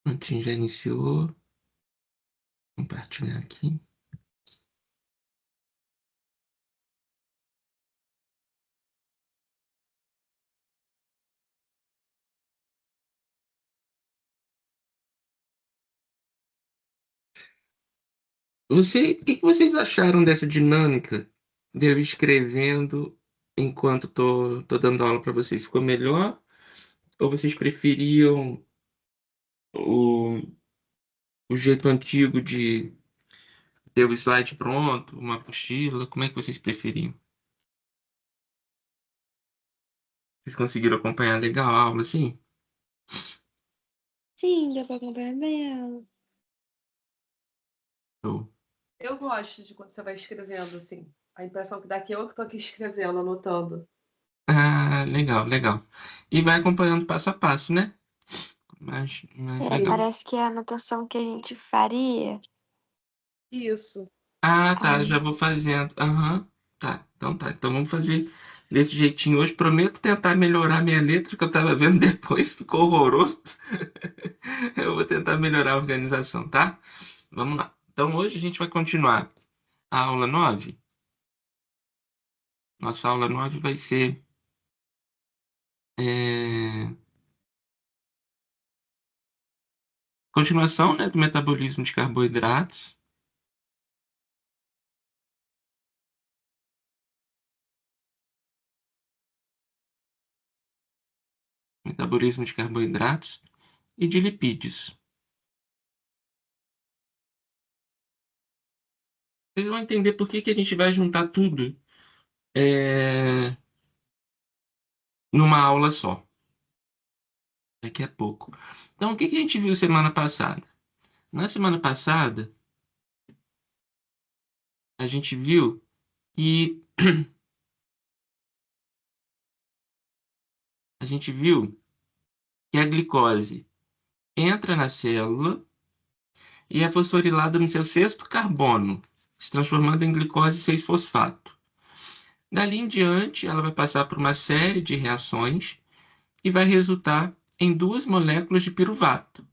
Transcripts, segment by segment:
Prontinho, já iniciou. Compartilhar aqui. O que que vocês acharam dessa dinâmica de eu escrevendo enquanto tô dando aula para vocês? Ficou melhor? Ou vocês preferiam o, o jeito antigo de ter o slide pronto, uma apostila? Como é que vocês preferiam? Vocês conseguiram acompanhar legal a aula, assim? Sim, deu pra acompanhar bem ela. Show. Eu gosto de quando você vai escrevendo, assim. A impressão que dá que eu que tô aqui escrevendo, anotando. Ah, legal, legal. E vai acompanhando passo a passo, né? Mais É, legal. parece que é a anotação que a gente faria. Isso. Ah, tá, já Aí, vou fazendo. Aham, tá. Então tá. Então vamos fazer desse jeitinho hoje. Prometo tentar melhorar minha letra, que eu tava vendo depois, ficou horroroso. Eu vou tentar melhorar a organização, tá? Vamos lá. Então hoje a gente vai continuar a aula 9. Nossa aula 9 vai ser é, continuação, né, do metabolismo de carboidratos. Metabolismo de carboidratos e de lipídios. Vocês vão entender por que que a gente vai juntar tudo é, numa aula só, daqui a pouco. Então, o que que a gente viu semana passada? Na semana passada, a gente viu que a gente viu que a glicose entra na célula e é fosforilada no seu sexto carbono, se transformando em glicose 6-fosfato. Dali em diante, ela vai passar por uma série de reações e vai resultar em duas moléculas de piruvato.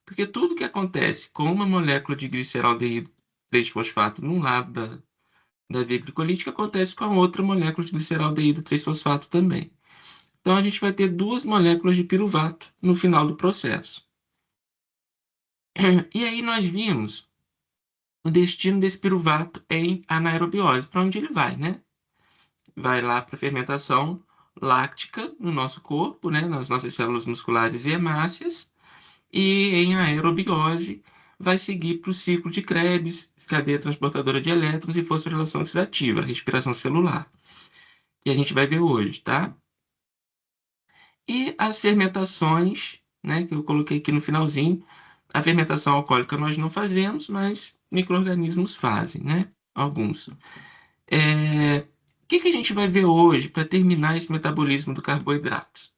Porque tudo que acontece com uma molécula de gliceraldeído 3-fosfato num lado da via glicolítica acontece com a outra molécula de gliceraldeído 3-fosfato também. Então a gente vai ter duas moléculas de piruvato no final do processo. E aí nós vimos o destino desse piruvato em anaerobiose, para onde ele vai, né? Vai lá para a fermentação láctica no nosso corpo, né? Nas nossas células musculares e hemácias, e em aerobiose vai seguir para o ciclo de Krebs, cadeia transportadora de elétrons e fosforilação oxidativa, respiração celular, que a gente vai ver hoje, tá? E as fermentações, né, que eu coloquei aqui no finalzinho, a fermentação alcoólica nós não fazemos, mas micro-organismos fazem, né? Alguns. O que que a gente vai ver hoje para terminar esse metabolismo do carboidrato?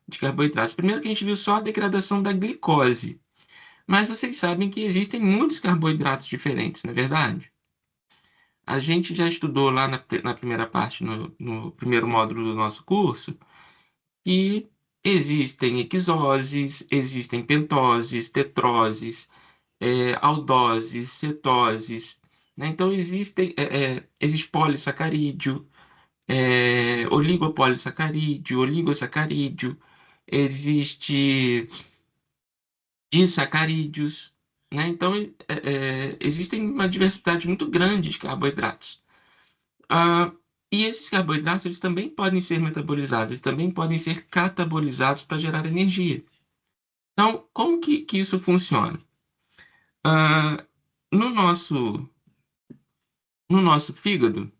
De carboidratos. Primeiro que a gente viu só a degradação da glicose, mas vocês sabem que existem muitos carboidratos diferentes, não é verdade? A gente já estudou lá na primeira parte, no primeiro módulo do nosso curso, que existem hexoses, existem pentoses, tetroses, aldoses, cetoses, né? Então existe polissacarídeo, oligopolissacarídeo, oligosacarídeo, existe disacarídeos, né? Então existem uma diversidade muito grande de carboidratos. Ah, e esses carboidratos eles também podem ser metabolizados, eles também podem ser catabolizados para gerar energia. Então, como que isso funciona? Ah, no nosso, no nosso fígado,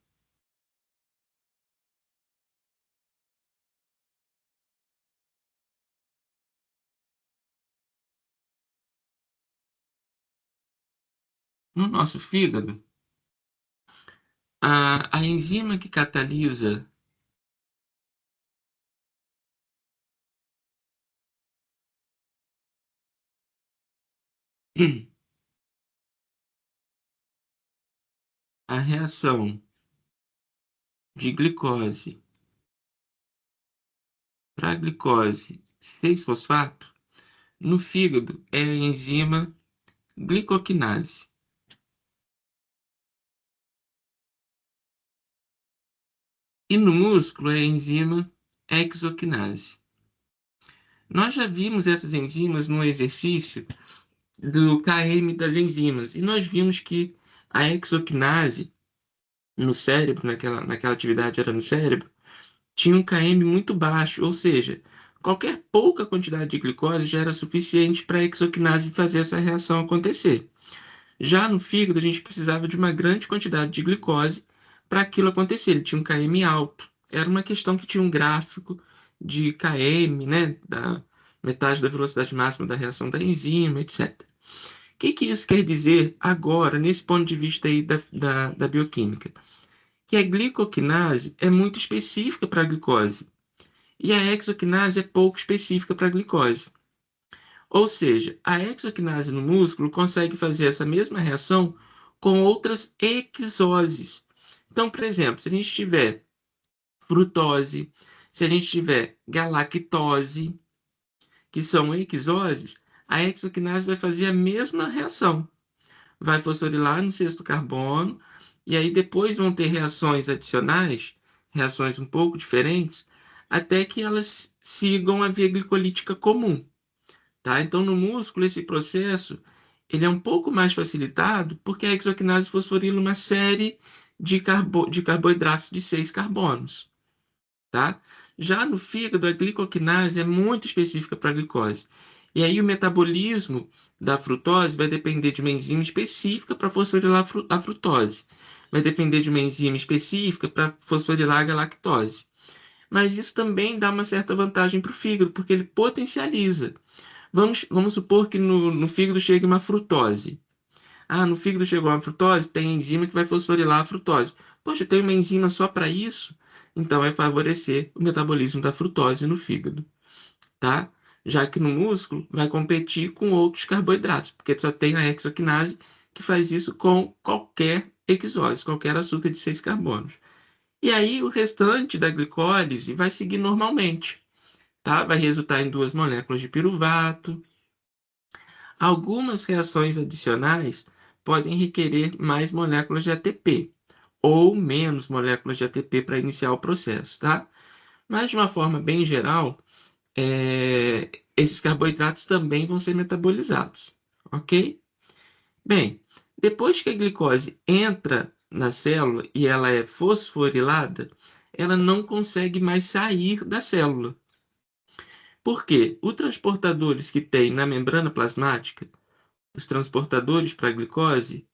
no nosso fígado, a enzima que catalisa a reação de glicose para glicose 6-fosfato no fígado é a enzima glicoquinase. E no músculo é a enzima exoquinase. Nós já vimos essas enzimas no exercício do KM das enzimas, e nós vimos que a exoquinase no cérebro, naquela atividade era no cérebro, tinha um KM muito baixo, ou seja, qualquer pouca quantidade de glicose já era suficiente para a exoquinase fazer essa reação acontecer. Já no fígado, a gente precisava de uma grande quantidade de glicose para aquilo acontecer. Ele tinha um KM alto. Era uma questão que tinha um gráfico de KM, né, da metade da velocidade máxima da reação da enzima, etc. O que isso quer dizer agora, nesse ponto de vista aí da bioquímica? Que a glicoquinase é muito específica para a glicose e a exoquinase é pouco específica para a glicose. Ou seja, a exoquinase no músculo consegue fazer essa mesma reação com outras exoses. Então, por exemplo, se a gente tiver frutose, se a gente tiver galactose, que são exoses, a exoquinase vai fazer a mesma reação. Vai fosforilar no sexto carbono, e aí depois vão ter reações adicionais, reações um pouco diferentes, até que elas sigam a via glicolítica comum. Tá? Então, no músculo, esse processo ele é um pouco mais facilitado porque a exoquinase fosforila uma série de carboidratos de 6 carbonos. Tá? Já no fígado, a glicoquinase é muito específica para a glicose. E aí o metabolismo da frutose vai depender de uma enzima específica para fosforilar a frutose. Vai depender de uma enzima específica para fosforilar a galactose. Mas isso também dá uma certa vantagem para o fígado, porque ele potencializa. Vamos supor que no fígado chegue uma frutose. Ah, no fígado chegou uma frutose, tem enzima que vai fosforilar a frutose. Poxa, tem uma enzima só para isso? Então vai favorecer o metabolismo da frutose no fígado, tá? Já que no músculo vai competir com outros carboidratos, porque só tem a hexoquinase que faz isso com qualquer hexose, qualquer açúcar de 6 carbonos. E aí o restante da glicólise vai seguir normalmente, tá? Vai resultar em 2 moléculas de piruvato. Algumas reações adicionais podem requerer mais moléculas de ATP ou menos moléculas de ATP para iniciar o processo, tá? Mas de uma forma bem geral, esses carboidratos também vão ser metabolizados, ok? Bem, depois que a glicose entra na célula e ela é fosforilada, ela não consegue mais sair da célula. Por quê? Os transportadores que tem na membrana plasmática, os transportadores para a glicose,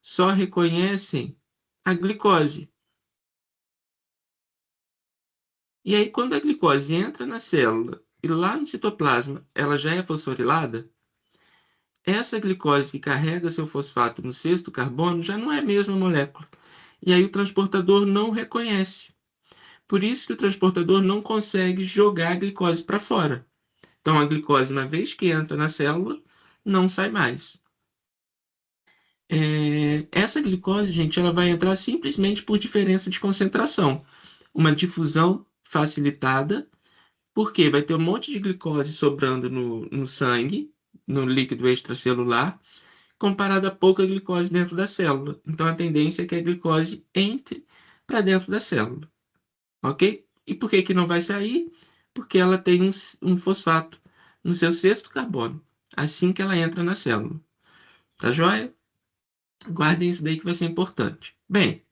só reconhecem a glicose. E aí, quando a glicose entra na célula e lá no citoplasma ela já é fosforilada, essa glicose que carrega seu fosfato no sexto carbono já não é a mesma molécula. E aí o transportador não reconhece. Por isso que o transportador não consegue jogar a glicose para fora. Então a glicose, uma vez que entra na célula, não sai mais. Essa glicose, gente, ela vai entrar simplesmente por diferença de concentração. Uma difusão facilitada, porque vai ter um monte de glicose sobrando no sangue, no líquido extracelular, comparado a pouca glicose dentro da célula. Então a tendência é que a glicose entre para dentro da célula, ok? E por que que não vai sair? Porque ela tem um fosfato no seu sexto carbono, assim que ela entra na célula. Tá joia? Guardem isso daí que vai ser importante. Bem,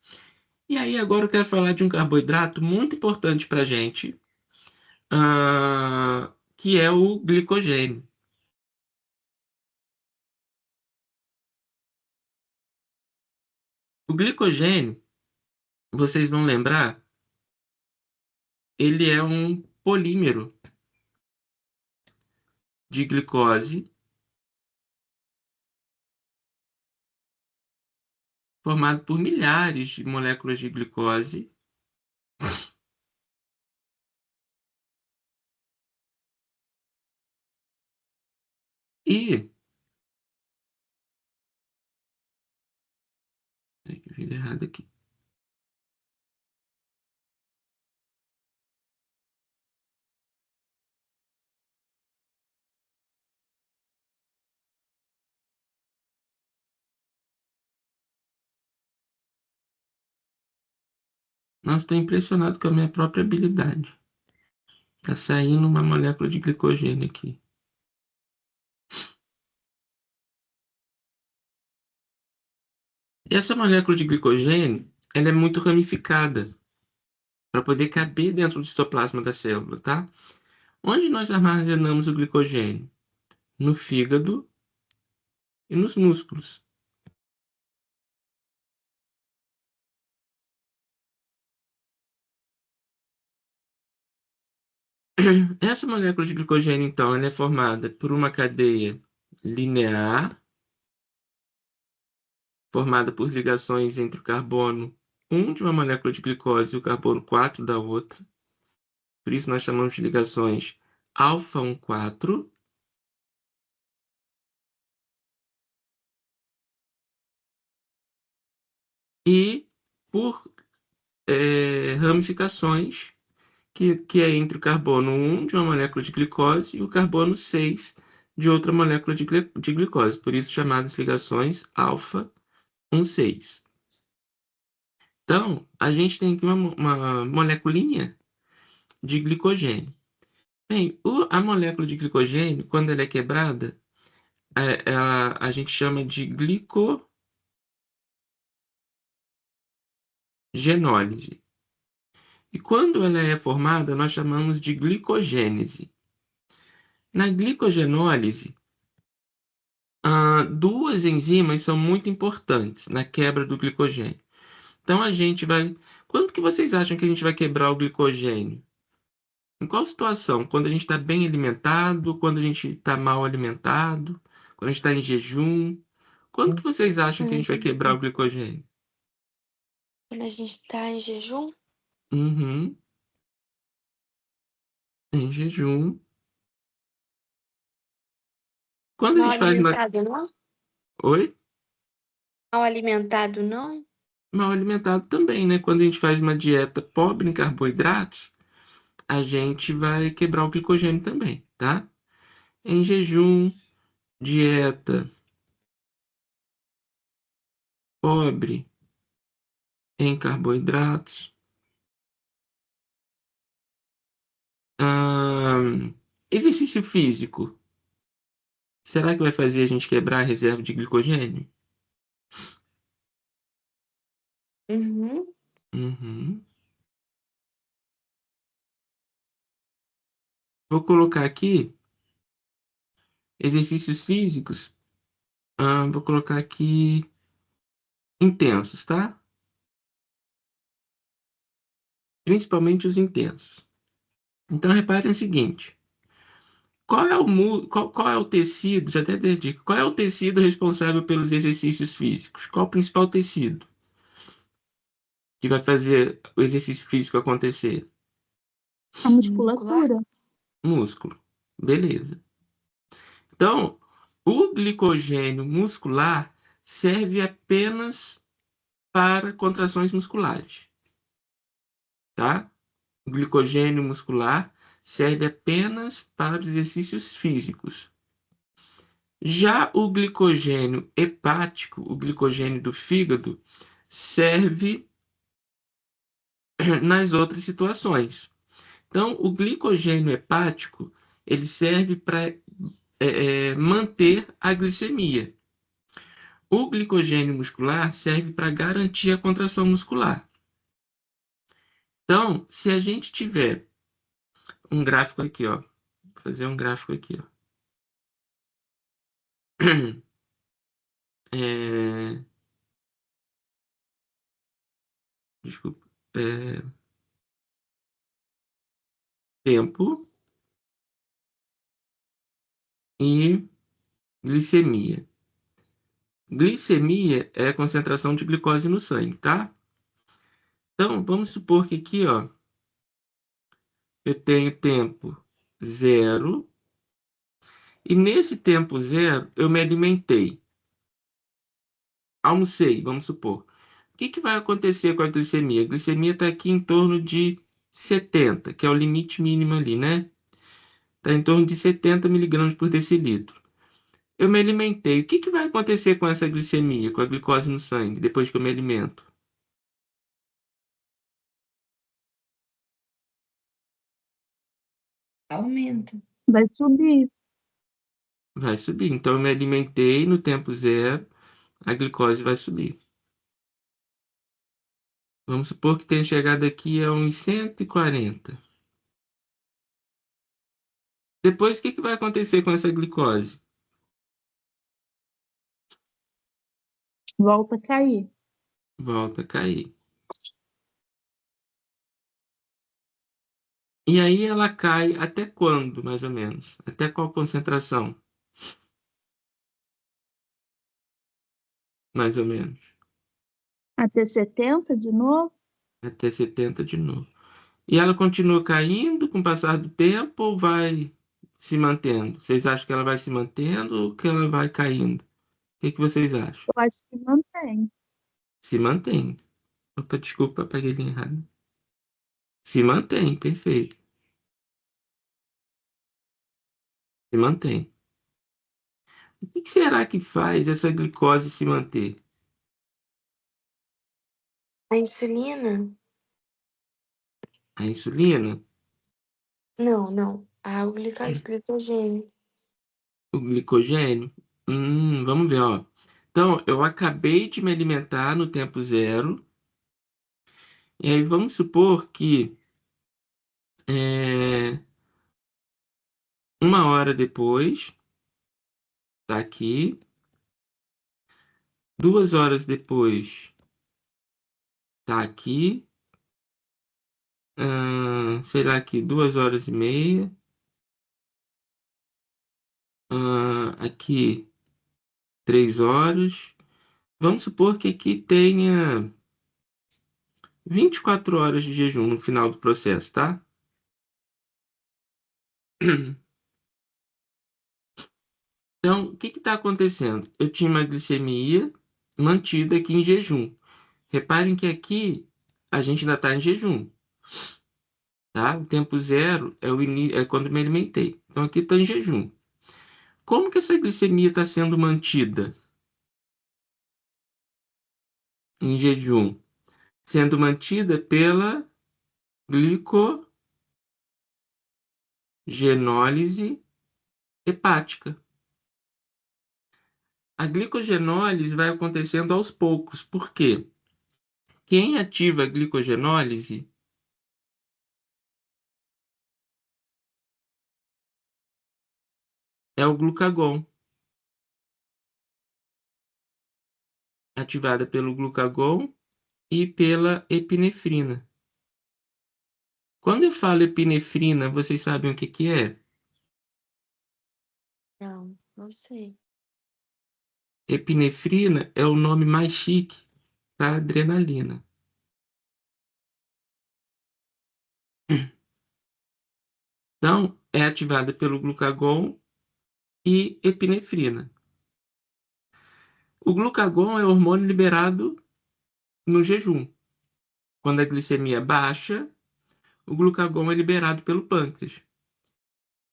e aí agora eu quero falar de um carboidrato muito importante para a gente, que é o glicogênio. O glicogênio, vocês vão lembrar, ele é um polímero de glicose formado por milhares de moléculas de glicose e... Tem que vir errado aqui. Nossa, estou impressionado com a minha própria habilidade. Tá saindo uma molécula de glicogênio aqui. E essa molécula de glicogênio, ela é muito ramificada para poder caber dentro do citoplasma da célula, tá? Onde nós armazenamos o glicogênio? No fígado e nos músculos. Essa molécula de glicogênio, então, ela é formada por uma cadeia linear, formada por ligações entre o carbono 1 de uma molécula de glicose e o carbono 4 da outra. Por isso nós chamamos de ligações alfa 1,4. E por ramificações, que é entre o carbono 1 de uma molécula de glicose e o carbono 6 de outra molécula de glicose, por isso chamadas ligações alfa 1,6. Então, a gente tem aqui uma moleculinha de glicogênio. Bem, a molécula de glicogênio, quando ela é quebrada, a gente chama de glicogenólise. E quando ela é formada, nós chamamos de glicogênese. Na glicogenólise, duas enzimas são muito importantes na quebra do glicogênio. Então a gente vai. Quando que vocês acham que a gente vai quebrar o glicogênio? Em qual situação? Quando a gente está bem alimentado, quando a gente está mal alimentado, quando a gente está em jejum? Quando que vocês acham que a gente vai quebrar o glicogênio? Quando a gente tá em jejum, Uhum, em jejum. Quando a mal gente faz uma. alimentado, não? Oi? Mal alimentado, não? Mal alimentado também, né? Quando a gente faz uma dieta pobre em carboidratos, a gente vai quebrar o glicogênio também, tá? Em jejum, dieta pobre em carboidratos, exercício físico. Será que vai fazer a gente quebrar a reserva de glicogênio? Uhum. Uhum. Vou colocar aqui exercícios físicos. Vou colocar aqui intensos, tá? Principalmente os intensos. Então, reparem o seguinte. Qual é o tecido, já até dei dica, qual é o tecido responsável pelos exercícios físicos? Qual o principal tecido que vai fazer o exercício físico acontecer? A musculatura. Músculo. Beleza. Então, o glicogênio muscular serve apenas para contrações musculares, tá? O glicogênio muscular serve apenas para os exercícios físicos. Já o glicogênio hepático, o glicogênio do fígado, serve nas outras situações. Então, o glicogênio hepático, ele serve para manter a glicemia. O glicogênio muscular serve para garantir a contração muscular. Então, se a gente tiver um gráfico aqui, ó, vou fazer um gráfico aqui, ó. É, desculpa. Tempo e glicemia. Glicemia é a concentração de glicose no sangue, tá? Então, vamos supor que aqui, ó, eu tenho tempo zero, e nesse tempo zero eu me alimentei, almocei, vamos supor. O que vai acontecer com a glicemia? A glicemia está aqui em torno de 70, que é o limite mínimo ali, né? Está em torno de 70 miligramas por decilitro. Eu me alimentei. O que vai acontecer com essa glicemia, com a glicose no sangue, depois que eu me alimento? Aumenta. Vai subir. Vai subir. Então, eu me alimentei no tempo zero, a glicose vai subir. Vamos supor que tenha chegado aqui a uns 140. Depois, o que vai acontecer com essa glicose? Volta a cair. Volta a cair. E aí ela cai até quando, mais ou menos? Até qual concentração? Mais ou menos. Até 70 de novo? Até 70 de novo. E ela continua caindo com o passar do tempo ou vai se mantendo? Vocês acham que ela vai se mantendo ou que ela vai caindo? O que vocês acham? Eu acho que mantém. Se mantém. Opa, desculpa, peguei linha errada. Se mantém, perfeito. Se mantém. O que será que faz essa glicose se manter? A insulina? A insulina? Não. O glicogênio. O glicogênio? Vamos ver, ó. Então, eu acabei de me alimentar no tempo zero. E aí, vamos supor que 1 hora depois, tá aqui. 2 horas depois, tá aqui. Sei lá aqui, 2 horas e meia. Aqui, 3 horas. Vamos supor que aqui tenha 24 horas de jejum no final do processo, tá? Então, o que está acontecendo? Eu tinha uma glicemia mantida aqui em jejum. Reparem que aqui a gente ainda está em jejum, tá? O tempo zero é quando me alimentei. Então, aqui está em jejum. Como que essa glicemia está sendo mantida em jejum? Sendo mantida pela glicogenólise hepática. A glicogenólise vai acontecendo aos poucos. Por quê? Quem ativa a glicogenólise é o glucagon, ativada pelo glucagon e pela epinefrina. Quando eu falo epinefrina, vocês sabem o que é? Não sei. Epinefrina é o nome mais chique para adrenalina. Então, é ativada pelo glucagon e epinefrina. O glucagon é o hormônio liberado no jejum. Quando a glicemia baixa, o glucagon é liberado pelo pâncreas.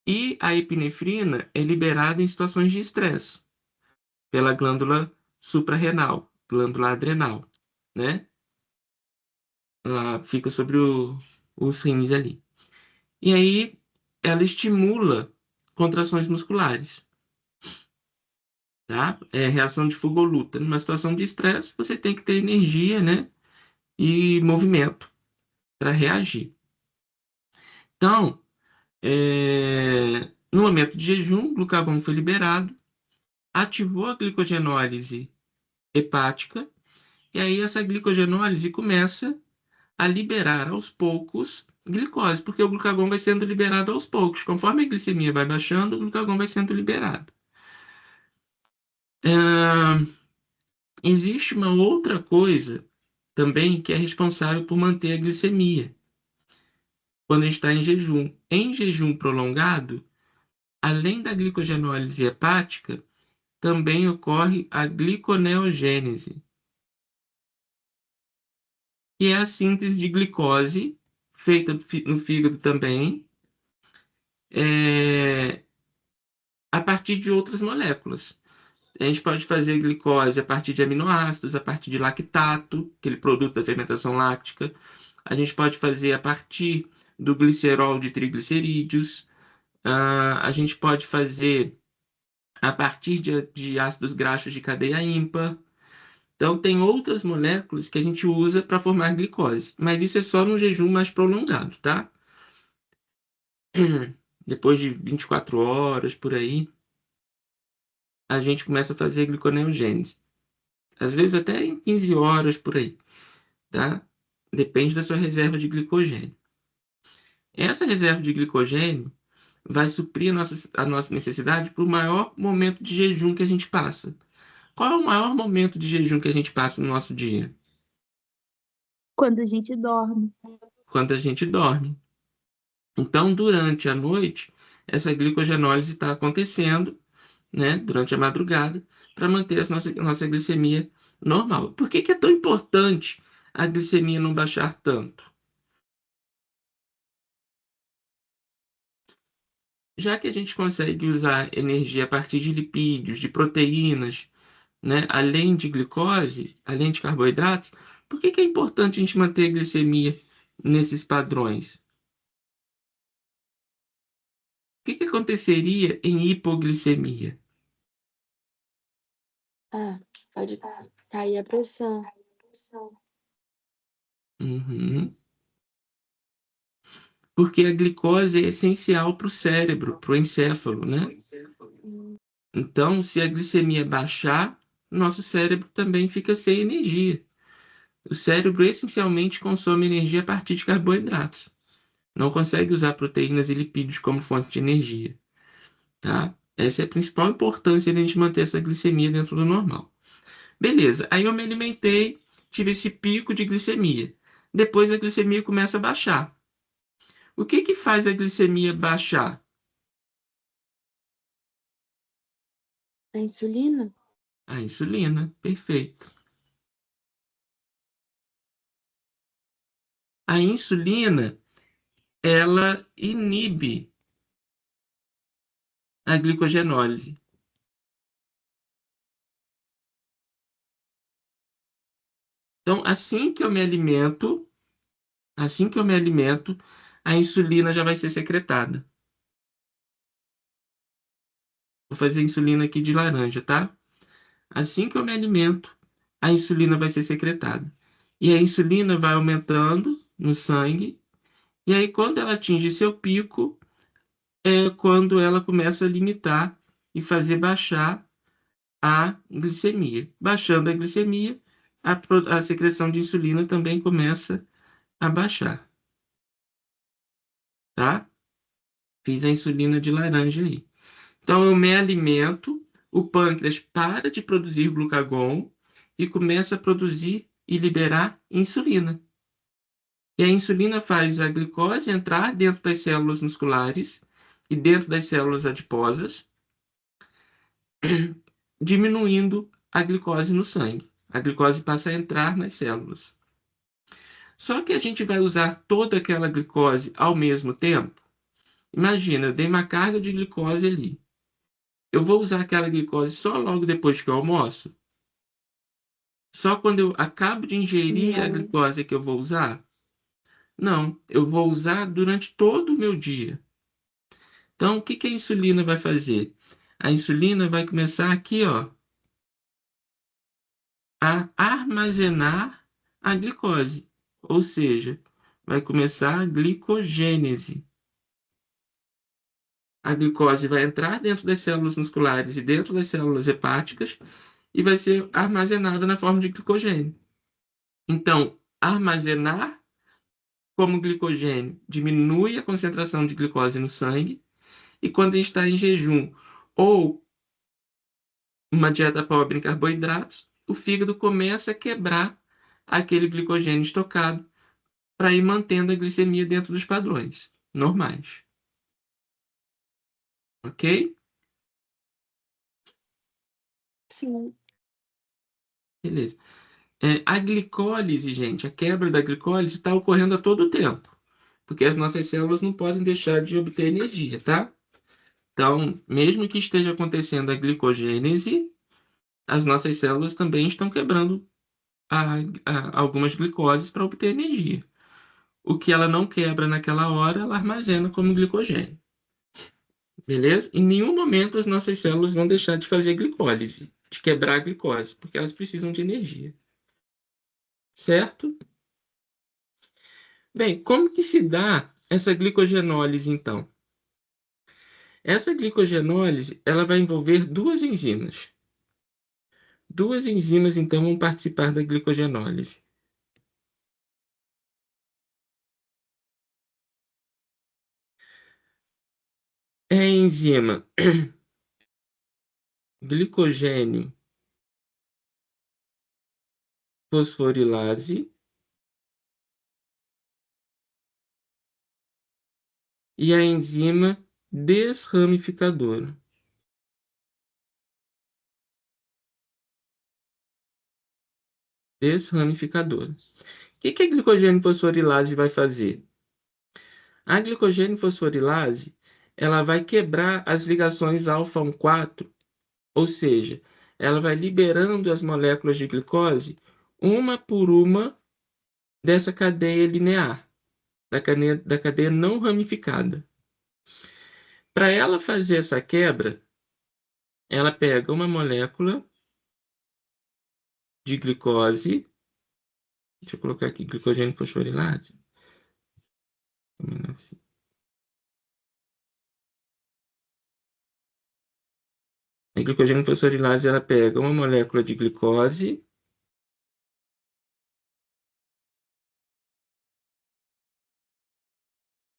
E a epinefrina é liberada em situações de estresse, pela glândula suprarrenal, glândula adrenal, né? Ela fica sobre os rins ali. E aí ela estimula contrações musculares, tá? É reação de fuga ou luta. Numa situação de estresse, você tem que ter energia, né? E movimento para reagir. Então, no momento de jejum, o glucagon foi liberado, ativou a glicogenólise hepática, e aí essa glicogenólise começa a liberar aos poucos glicose, porque o glucagon vai sendo liberado aos poucos. Conforme a glicemia vai baixando, o glucagon vai sendo liberado. Existe uma outra coisa também que é responsável por manter a glicemia quando a gente está em jejum. Em jejum prolongado, além da glicogenólise hepática, também ocorre a gliconeogênese, que é a síntese de glicose, feita no fígado também, a partir de outras moléculas. A gente pode fazer glicose a partir de aminoácidos, a partir de lactato, aquele produto da fermentação láctica. A gente pode fazer a partir do glicerol de triglicerídeos. A gente pode fazer a partir de ácidos graxos de cadeia ímpar. Então, tem outras moléculas que a gente usa para formar glicose, mas isso é só no jejum mais prolongado, tá? Depois de 24 horas, por aí, a gente começa a fazer gliconeogênese. Às vezes até em 15 horas, por aí, tá? Depende da sua reserva de glicogênio. Essa reserva de glicogênio vai suprir a nossa necessidade para o maior momento de jejum que a gente passa. Qual é o maior momento de jejum que a gente passa no nosso dia? Quando a gente dorme. Quando a gente dorme. Então, durante a noite, essa glicogenólise está acontecendo, né, durante a madrugada, para manter a nossa glicemia normal. Por que é tão importante a glicemia não baixar tanto? Já que a gente consegue usar energia a partir de lipídios, de proteínas, né, além de glicose, além de carboidratos, por que é importante a gente manter a glicemia nesses padrões? O que aconteceria em hipoglicemia? Pode cair a pressão. Uhum. Porque a glicose é essencial para o cérebro, para o encéfalo, né? Então, se a glicemia baixar, nosso cérebro também fica sem energia. O cérebro essencialmente consome energia a partir de carboidratos. Não consegue usar proteínas e lipídios como fonte de energia, tá? Essa é a principal importância de a gente manter essa glicemia dentro do normal. Beleza, aí eu me alimentei, tive esse pico de glicemia. Depois a glicemia começa a baixar. O que faz a glicemia baixar? A insulina? A insulina, perfeito. A insulina, ela inibe a glicogenólise. Então, assim que eu me alimento, a insulina já vai ser secretada. Vou fazer a insulina aqui de laranja, tá? Assim que eu me alimento, a insulina vai ser secretada. E a insulina vai aumentando no sangue. E aí, quando ela atinge seu pico, é quando ela começa a limitar e fazer baixar a glicemia. Baixando a glicemia, a secreção de insulina também começa a baixar, tá? Fiz a insulina de laranja aí. Então, eu me alimento, o pâncreas para de produzir glucagon e começa a produzir e liberar insulina. E a insulina faz a glicose entrar dentro das células musculares e dentro das células adiposas, diminuindo a glicose no sangue. A glicose passa a entrar nas células. Só que a gente vai usar toda aquela glicose ao mesmo tempo? Imagina, eu dei uma carga de glicose ali. Eu vou usar aquela glicose só logo depois que eu almoço? Só quando eu acabo de ingerir a Não. glicose que eu vou usar? Não, eu vou usar durante todo o meu dia. Então, o que a insulina vai fazer? A insulina vai começar aqui, ó, a armazenar a glicose. Ou seja, vai começar a glicogênese. A glicose vai entrar dentro das células musculares e dentro das células hepáticas e vai ser armazenada na forma de glicogênio. Então, armazenar como glicogênio diminui a concentração de glicose no sangue, e quando a gente está em jejum ou uma dieta pobre em carboidratos, o fígado começa a quebrar aquele glicogênio estocado para ir mantendo a glicemia dentro dos padrões normais. Ok? Sim. Beleza. A glicólise, gente, a quebra da glicólise está ocorrendo a todo tempo, porque as nossas células não podem deixar de obter energia, tá? Então, mesmo que esteja acontecendo a glicogênese, as nossas células também estão quebrando algumas glicoses para obter energia. O que ela não quebra naquela hora, ela armazena como glicogênio. Beleza? Em nenhum momento as nossas células vão deixar de fazer glicólise, de quebrar a glicose, porque elas precisam de energia. Certo? Bem, como que se dá essa glicogenólise, então? Essa glicogenólise, ela vai envolver duas enzimas. Duas enzimas, então, vão participar da glicogenólise. É a enzima glicogênio fosforilase e a enzima desramificadora. Desramificadora. O que a glicogênio fosforilase vai fazer? A glicogênio fosforilase, ela vai quebrar as ligações alfa-1,4, ou seja, ela vai liberando as moléculas de glicose uma por uma dessa cadeia linear, da cadeia não ramificada. Para ela fazer essa quebra, ela pega uma molécula de glicose, deixa eu colocar aqui glicogênio fosforilase. A glicogênio fosforilase, ela pega uma molécula de glicose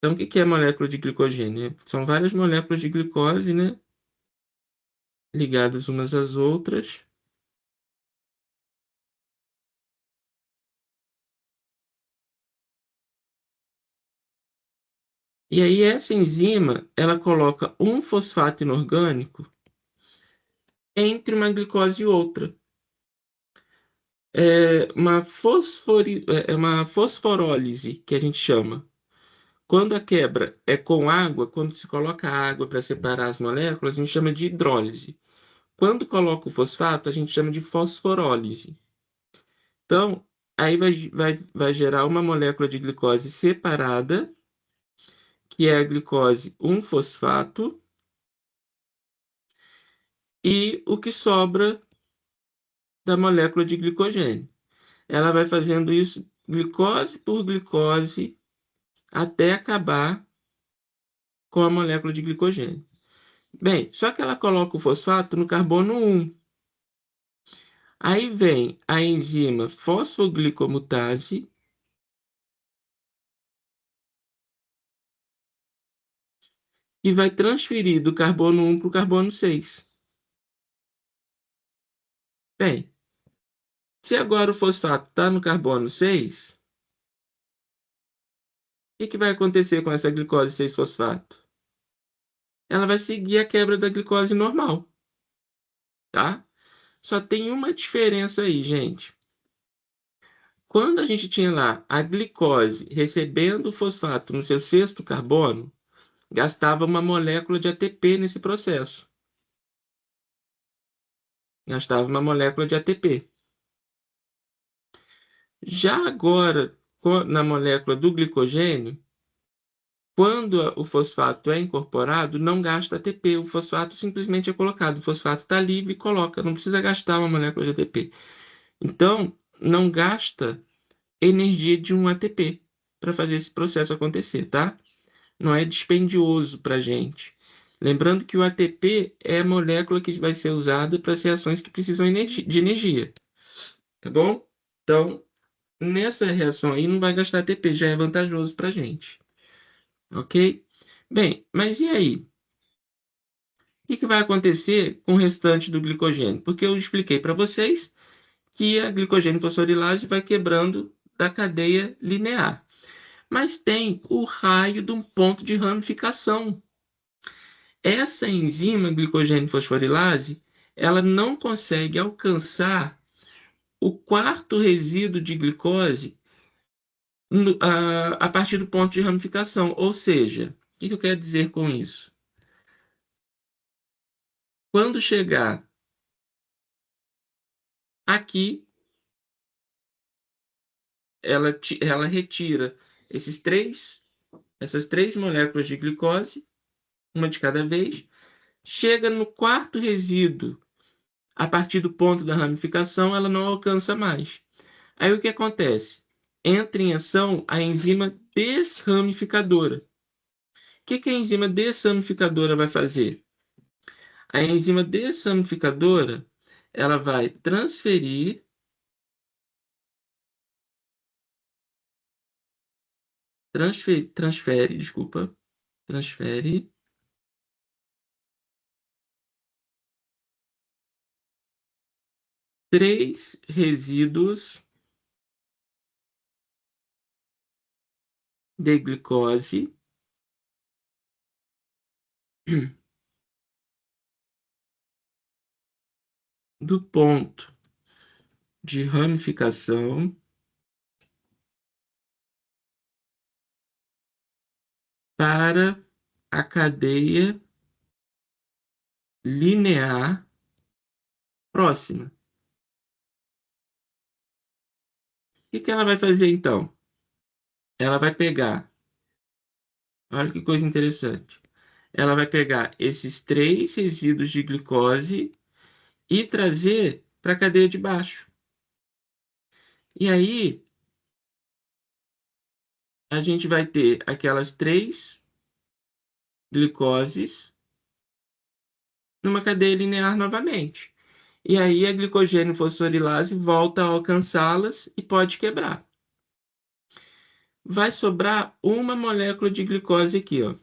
Então, o que é molécula de glicogênio? São várias moléculas de glicose, né? Ligadas umas às outras. E aí, essa enzima, ela coloca um fosfato inorgânico entre uma glicose e outra. É uma fosforólise, que a gente chama. Quando a quebra é com água, quando se coloca água para separar as moléculas, a gente chama de hidrólise. Quando coloca o fosfato, a gente chama de fosforólise. Então, aí vai gerar uma molécula de glicose separada, que é a glicose 1-fosfato, e o que sobra da molécula de glicogênio. Ela vai fazendo isso glicose por glicose até acabar com a molécula de glicogênio. Bem, só que ela coloca o fosfato no carbono 1. Aí vem a enzima fosfoglicomutase, que vai transferir do carbono 1 para o carbono 6. Bem, se agora o fosfato está no carbono 6, o que vai acontecer com essa glicose 6-fosfato? Ela vai seguir a quebra da glicose normal, tá? Só tem uma diferença aí, gente. Quando a gente tinha lá a glicose recebendo o fosfato no seu sexto carbono, gastava uma molécula de ATP nesse processo. Gastava uma molécula de ATP. Já agora, na molécula do glicogênio, quando o fosfato é incorporado, não gasta ATP. O fosfato simplesmente é colocado. O fosfato está livre e coloca. Não precisa gastar uma molécula de ATP. Então, não gasta energia de um ATP para fazer esse processo acontecer, tá? Não é dispendioso para a gente. Lembrando que o ATP é a molécula que vai ser usada para as reações que precisam de energia. Tá bom? Então, nessa reação aí não vai gastar ATP, já é vantajoso para a gente. Ok? Bem, mas e aí? O que vai acontecer com o restante do glicogênio? Porque eu expliquei para vocês que a glicogênio fosforilase vai quebrando da cadeia linear. Mas tem o raio de um ponto de ramificação. Essa enzima glicogênio fosforilase, ela não consegue alcançar o quarto resíduo de glicose a partir do ponto de ramificação. Ou seja, o que eu quero dizer com isso? Quando chegar aqui, ela retira essas três moléculas de glicose uma de cada vez. Chega no quarto resíduo, a partir do ponto da ramificação, ela não alcança mais. Aí o que acontece? Entra em ação a enzima desramificadora. O que a enzima desramificadora vai fazer? A enzima desramificadora, ela vai transfere 3 resíduos de glicose do ponto de ramificação para a cadeia linear próxima. O que ela vai fazer então? Ela vai pegar, olha que coisa interessante. Ela vai pegar esses 3 resíduos de glicose e trazer para a cadeia de baixo. E aí, a gente vai ter aquelas 3 glicoses numa cadeia linear novamente. E aí, a glicogênio fosforilase volta a alcançá-las e pode quebrar. Vai sobrar uma molécula de glicose aqui, ó.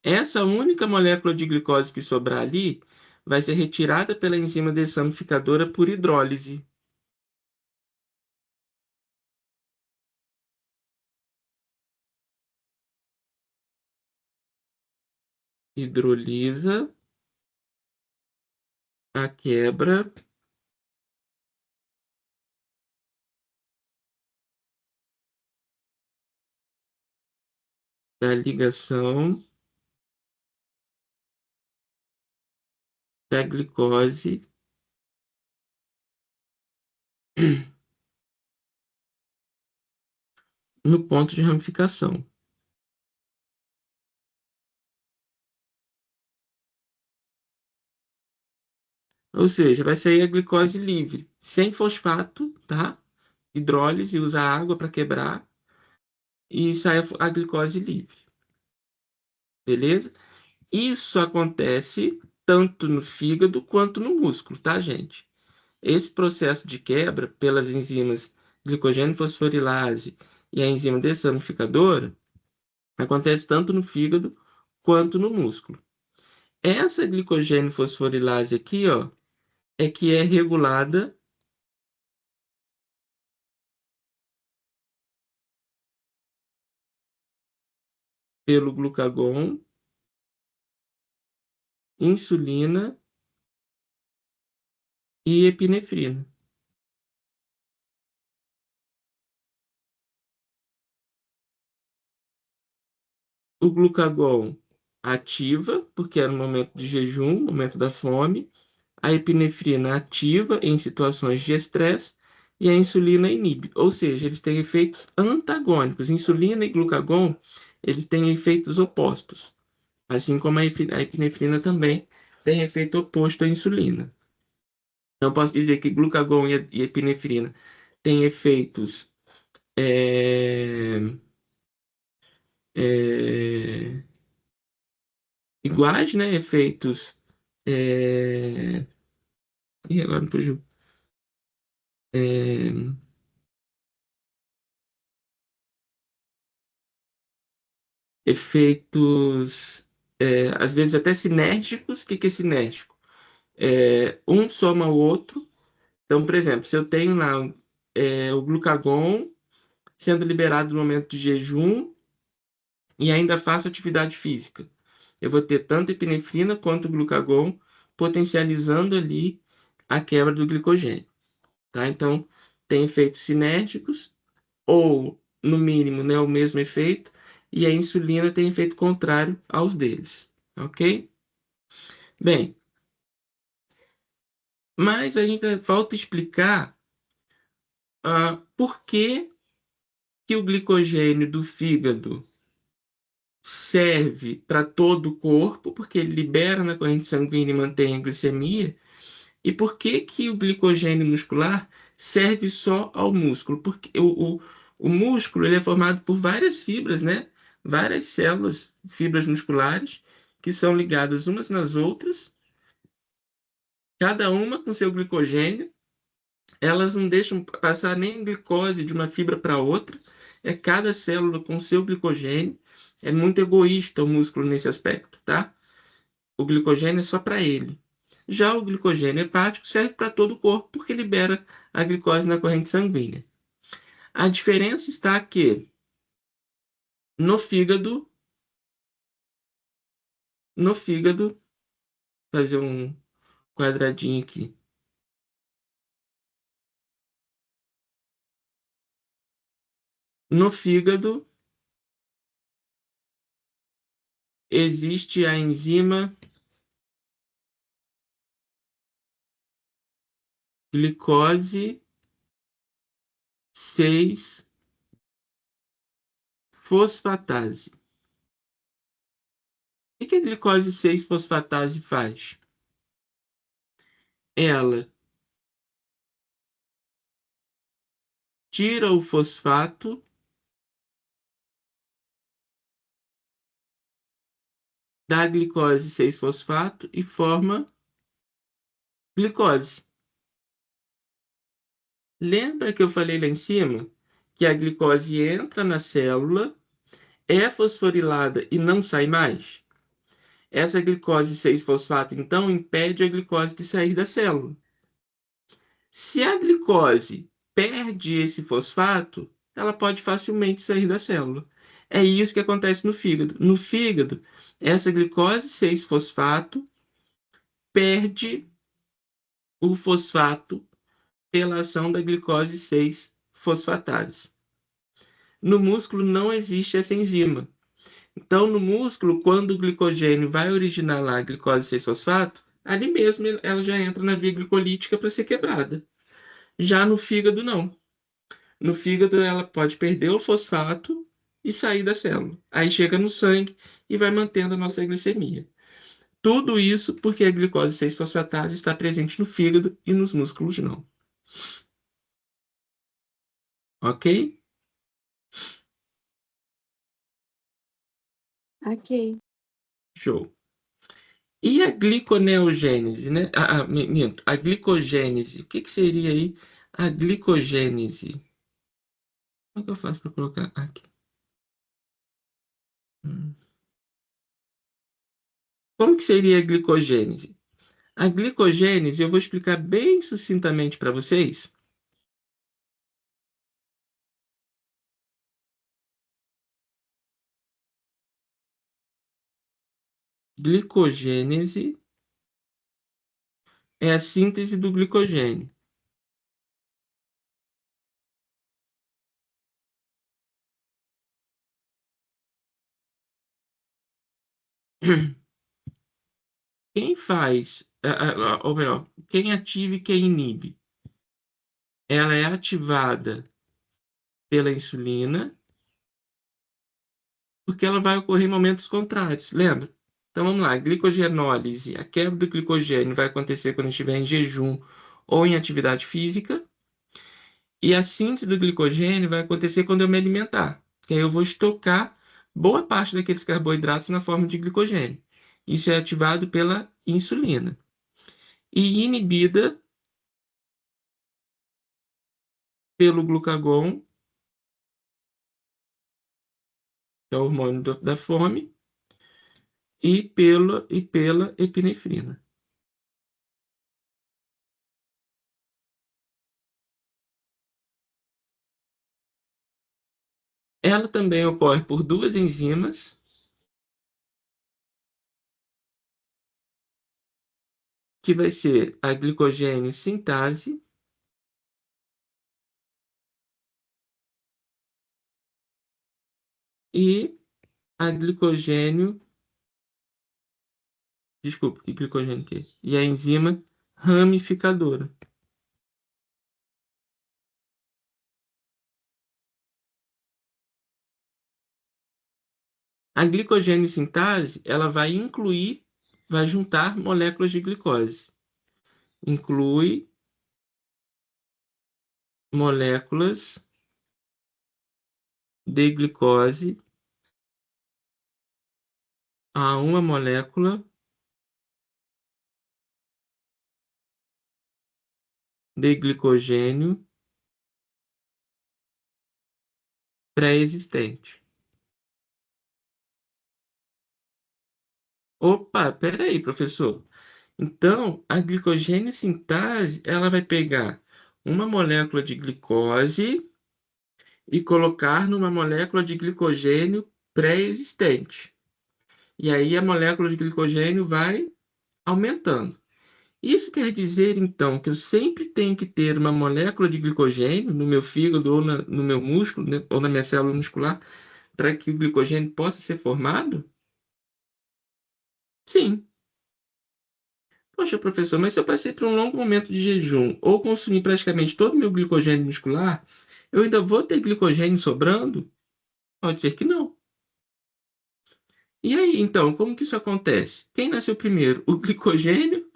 Essa única molécula de glicose que sobrar ali vai ser retirada pela enzima desamificadora por hidrólise. Hidrolisa a quebra da ligação da glicose no ponto de ramificação. Ou seja, vai sair a glicose livre, sem fosfato, tá? Hidrólise, usa água para quebrar e sai a glicose livre. Beleza? Isso acontece tanto no fígado quanto no músculo, tá, gente? Esse processo de quebra pelas enzimas glicogênio fosforilase e a enzima desamificadora acontece tanto no fígado quanto no músculo. Essa glicogênio fosforilase aqui, ó, é que é regulada pelo glucagon, insulina e epinefrina. O glucagon ativa, porque é no momento de jejum, momento da fome. A epinefrina ativa em situações de estresse e a insulina inibe. Ou seja, eles têm efeitos antagônicos. Insulina e glucagon, eles têm efeitos opostos. Assim como a epinefrina também tem efeito oposto à insulina. Então, posso dizer que glucagon e epinefrina têm efeitos é, é, iguais, né? Efeitos. E agora não fugiu. É, efeitos, às vezes até sinérgicos. O que é sinérgico? Um soma o outro. Então, por exemplo, se eu tenho lá o glucagon sendo liberado no momento de jejum e ainda faço atividade física, eu vou ter tanto epinefrina quanto glucagon potencializando ali a quebra do glicogênio, tá? Então, tem efeitos sinérgicos ou, no mínimo, né, o mesmo efeito, e a insulina tem efeito contrário aos deles, ok? Bem, mas a gente falta explicar por que o glicogênio do fígado serve para todo o corpo, porque ele libera na corrente sanguínea e mantém a glicemia. E por que que o glicogênio muscular serve só ao músculo? Porque o músculo ele é formado por várias fibras, né? Várias células, fibras musculares, que são ligadas umas nas outras, cada uma com seu glicogênio. Elas não deixam passar nem glicose de uma fibra para outra. É cada célula com seu glicogênio. É muito egoísta o músculo nesse aspecto, tá? O glicogênio é só para ele. Já o glicogênio hepático serve para todo o corpo porque libera a glicose na corrente sanguínea. A diferença está que no fígado, fazer um quadradinho aqui. No fígado existe a enzima glicose 6 fosfatase. O que a glicose 6 fosfatase faz? Ela tira o fosfato da glicose 6-fosfato e forma glicose. Lembra que eu falei lá em cima que a glicose entra na célula, é fosforilada e não sai mais? Essa glicose 6-fosfato, então, impede a glicose de sair da célula. Se a glicose perde esse fosfato, ela pode facilmente sair da célula. É isso que acontece no fígado. No fígado, essa glicose 6-fosfato perde o fosfato pela ação da glicose 6-fosfatase. No músculo não existe essa enzima. Então, no músculo, quando o glicogênio vai originar lá a glicose 6-fosfato, ali mesmo ela já entra na via glicolítica para ser quebrada. Já no fígado, não. No fígado, ela pode perder o fosfato e sair da célula. Aí chega no sangue e vai mantendo a nossa glicemia. Tudo isso porque a glicose 6-fosfatase está presente no fígado e nos músculos não. Ok? Ok. Show. E a gliconeogênese, né? Minto. A glicogênese. O que que seria aí a glicogênese? Como é que eu faço para colocar aqui? Como que seria a glicogênese? A glicogênese, eu vou explicar bem sucintamente para vocês. Glicogênese é a síntese do glicogênio. Quem faz, ou melhor, quem ativa e quem inibe? Ela é ativada pela insulina, porque ela vai ocorrer em momentos contrários, lembra? Então vamos lá, glicogenólise, a quebra do glicogênio vai acontecer quando estiver em jejum ou em atividade física, e a síntese do glicogênio vai acontecer quando eu me alimentar, que aí eu vou estocar boa parte daqueles carboidratos na forma de glicogênio. Isso é ativado pela insulina e inibida pelo glucagon, que é o hormônio da fome, e pela epinefrina. Ela também ocorre por duas enzimas, que vai ser a glicogênio sintase e a glicogênio, desculpa, que glicogênio que é? E a enzima ramificadora. A glicogênio-sintase, ela vai juntar moléculas de glicose. Inclui moléculas de glicose a uma molécula de glicogênio pré-existente. Opa, peraí, professor. Então, a glicogênio sintase, ela vai pegar uma molécula de glicose e colocar numa molécula de glicogênio pré-existente. E aí a molécula de glicogênio vai aumentando. Isso quer dizer, então, que eu sempre tenho que ter uma molécula de glicogênio no meu fígado ou no meu músculo, né, ou na minha célula muscular, para que o glicogênio possa ser formado? Sim. Poxa, professor, mas se eu passei por um longo momento de jejum ou consumir praticamente todo o meu glicogênio muscular, eu ainda vou ter glicogênio sobrando? Pode ser que não. E aí, então, como que isso acontece? Quem nasceu primeiro? O glicogênio,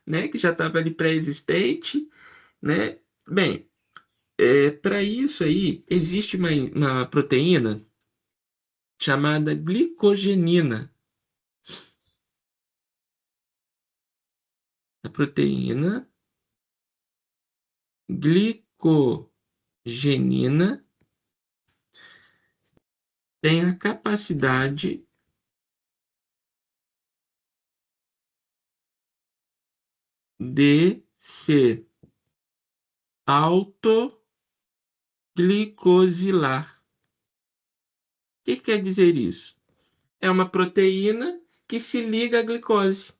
né, que já estava ali pré-existente, né? Bem, para isso aí, existe uma proteína chamada glicogenina. A proteína glicogenina tem a capacidade de ser autoglicosilar. O que quer dizer isso? É uma proteína que se liga à glicose.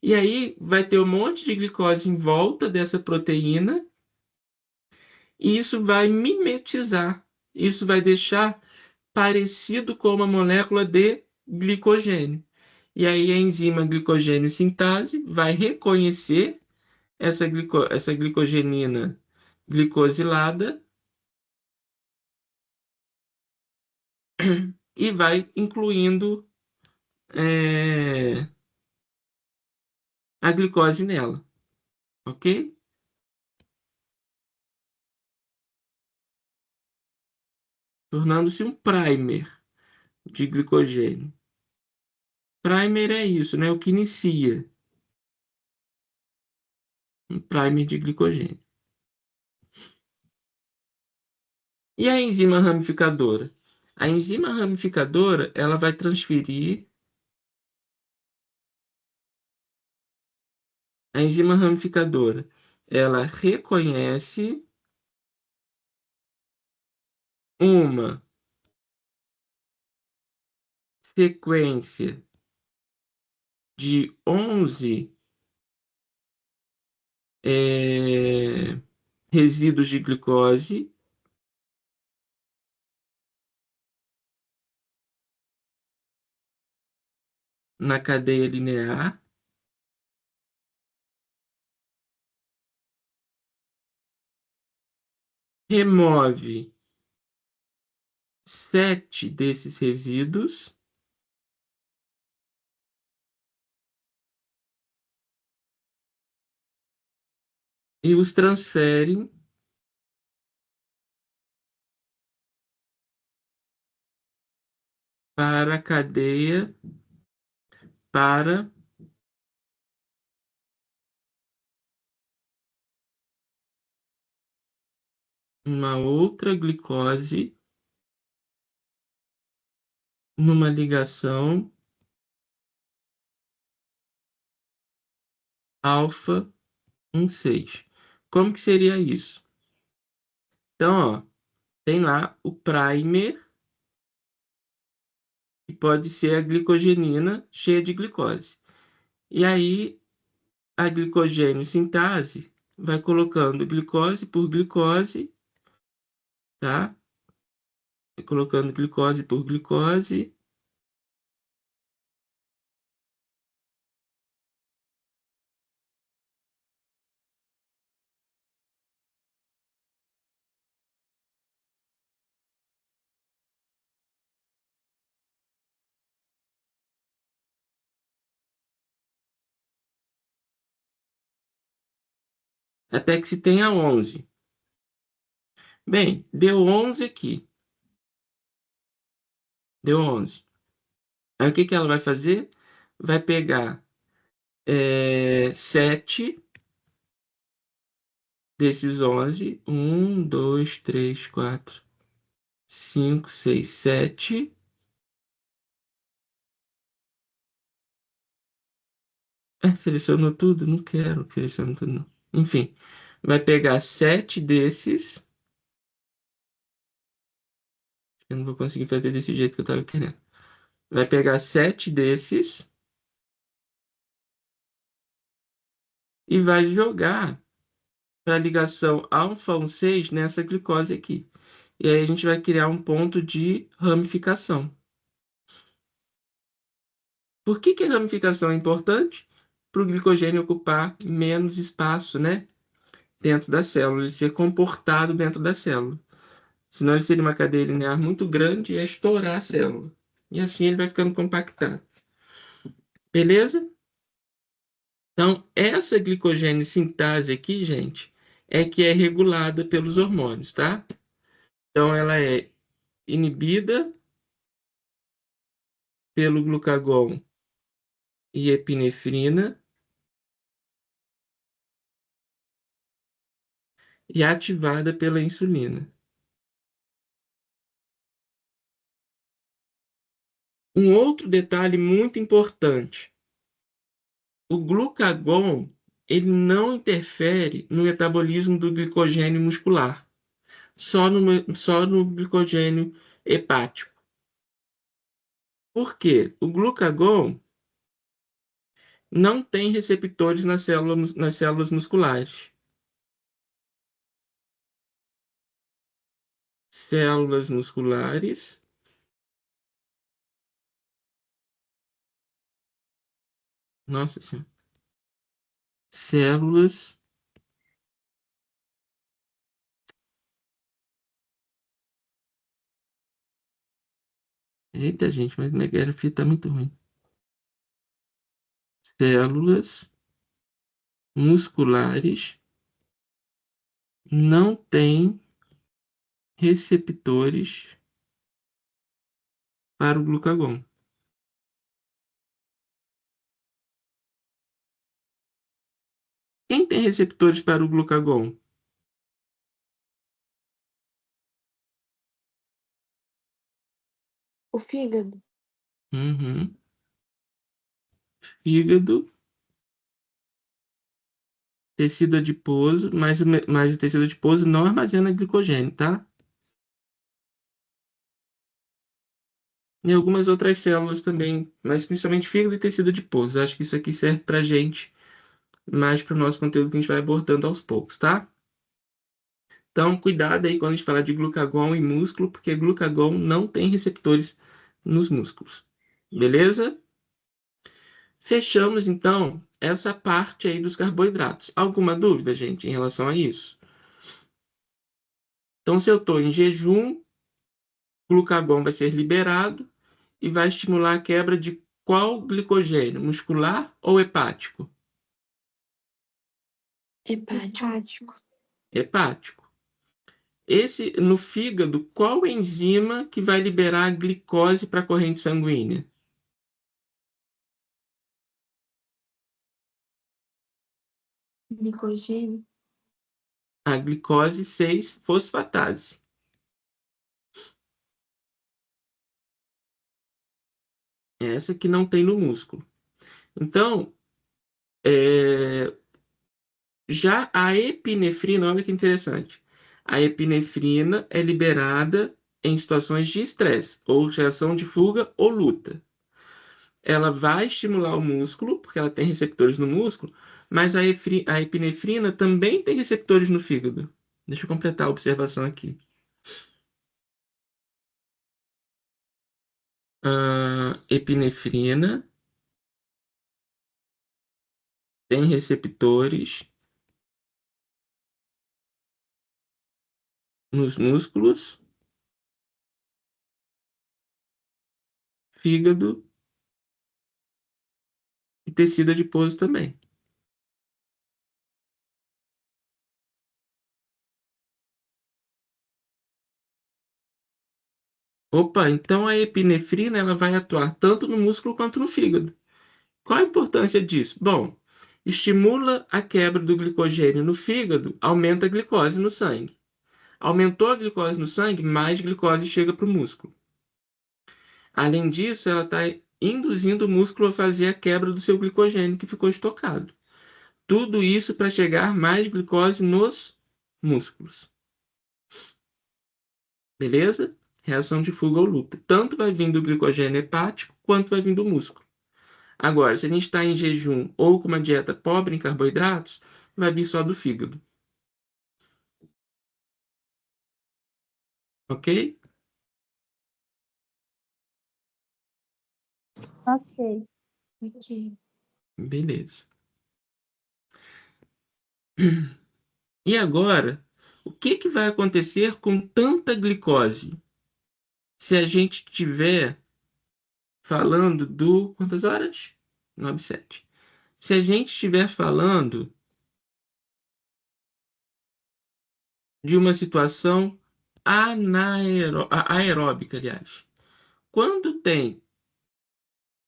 E aí vai ter um monte de glicose em volta dessa proteína e isso vai mimetizar. Isso vai deixar parecido com uma molécula de glicogênio. E aí a enzima glicogênio sintase vai reconhecer essa glicogenina glicosilada e vai incluindo a glicose nela, ok? Tornando-se um primer de glicogênio. Primer é isso, né? O que inicia. Um primer de glicogênio. E a enzima ramificadora? A enzima ramificadora, ela vai transferir. A enzima ramificadora, ela reconhece uma sequência de 11 resíduos de glicose na cadeia linear, remove 7 desses resíduos e os transfere para a cadeia para uma outra glicose numa ligação alfa 1,6. Como que seria isso? Então, ó, tem lá o primer, que pode ser a glicogenina cheia de glicose. E aí, a glicogênio sintase vai colocando glicose por glicose, tá? Vai colocando glicose por glicose. até que se tenha 11. Bem, deu 11 aqui. Deu 11. Aí o que que ela vai fazer? Vai pegar 7 desses 11. 1, 2, 3, 4, 5, 6, 7. Selecionou tudo? Não quero selecionar tudo, não. Enfim, vai pegar 7 desses. Eu não vou conseguir fazer desse jeito que eu estava querendo. Vai pegar 7 desses e vai jogar para a ligação alfa-1,6 nessa glicose aqui. E aí a gente vai criar um ponto de ramificação. Por que que a ramificação é importante? Para o glicogênio ocupar menos espaço, né? Dentro da célula, ele ser comportado dentro da célula. Senão ele seria uma cadeia linear muito grande e ia estourar a célula. E assim ele vai ficando compactado. Beleza? Então, essa glicogênio sintase aqui, gente, é que é regulada pelos hormônios, tá? Então, ela é inibida pelo glucagon e epinefrina e ativada pela insulina. Um outro detalhe muito importante: o glucagon ele não interfere no metabolismo do glicogênio muscular, só no glicogênio hepático. Por quê? O glucagon não tem receptores nas células musculares. Células musculares. Nossa Senhora. Células. Eita, gente, mas minha grafia tá muito ruim. Células musculares não têm receptores para o glucagon. Quem tem receptores para o glucagon? O fígado. Uhum. Fígado, tecido adiposo, mas o tecido adiposo não armazena glicogênio, tá? E algumas outras células também, mas principalmente fígado e tecido adiposo. Acho que isso aqui serve pra gente, mais para o nosso conteúdo que a gente vai abordando aos poucos, tá? Então, cuidado aí quando a gente falar de glucagon e músculo, porque glucagon não tem receptores nos músculos. Beleza? Fechamos, então, essa parte aí dos carboidratos. Alguma dúvida, gente, em relação a isso? Então, se eu estou em jejum, glucagon vai ser liberado e vai estimular a quebra de qual glicogênio? Muscular ou hepático? Hepático. Hepático. No fígado, qual enzima que vai liberar a glicose para a corrente sanguínea? Glicogênio. A glicose 6-fosfatase. Essa que não tem no músculo. Então, já a epinefrina, olha que interessante. A epinefrina é liberada em situações de estresse, ou reação de fuga ou luta. Ela vai estimular o músculo, porque ela tem receptores no músculo, mas a epinefrina também tem receptores no fígado. Deixa eu completar a observação aqui. A epinefrina tem receptores nos músculos, fígado e tecido adiposo também. Opa, então a epinefrina ela vai atuar tanto no músculo quanto no fígado. Qual a importância disso? Bom, estimula a quebra do glicogênio no fígado, aumenta a glicose no sangue. Aumentou a glicose no sangue, mais glicose chega para o músculo. Além disso, ela está induzindo o músculo a fazer a quebra do seu glicogênio que ficou estocado. Tudo isso para chegar mais glicose nos músculos. Beleza? Reação de fuga ou luta. Tanto vai vir do glicogênio hepático, quanto vai vir do músculo. Agora, se a gente está em jejum ou com uma dieta pobre em carboidratos, vai vir só do fígado. Ok? Ok. Ok. Beleza. E agora, o que vai acontecer com tanta glicose se a gente tiver falando do... Quantas horas? 9:07. Se a gente estiver falando de uma situação aeróbica, aliás. Quando tem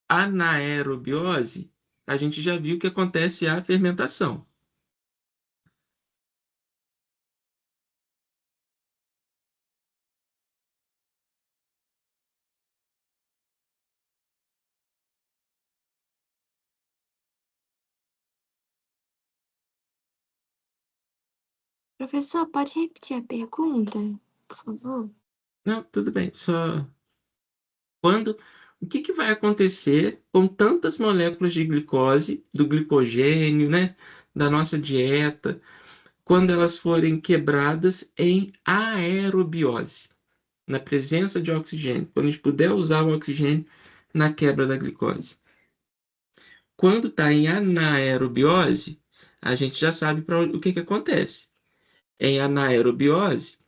anaerobiose, a gente já viu que acontece a fermentação. Professor, pode repetir a pergunta, por favor? Não, tudo bem, só quando o que vai acontecer com tantas moléculas de glicose, do glicogênio, né, da nossa dieta, quando elas forem quebradas em aerobiose, na presença de oxigênio, quando a gente puder usar o oxigênio na quebra da glicose. Quando está em anaerobiose, a gente já sabe o que acontece. Em anaerobiose,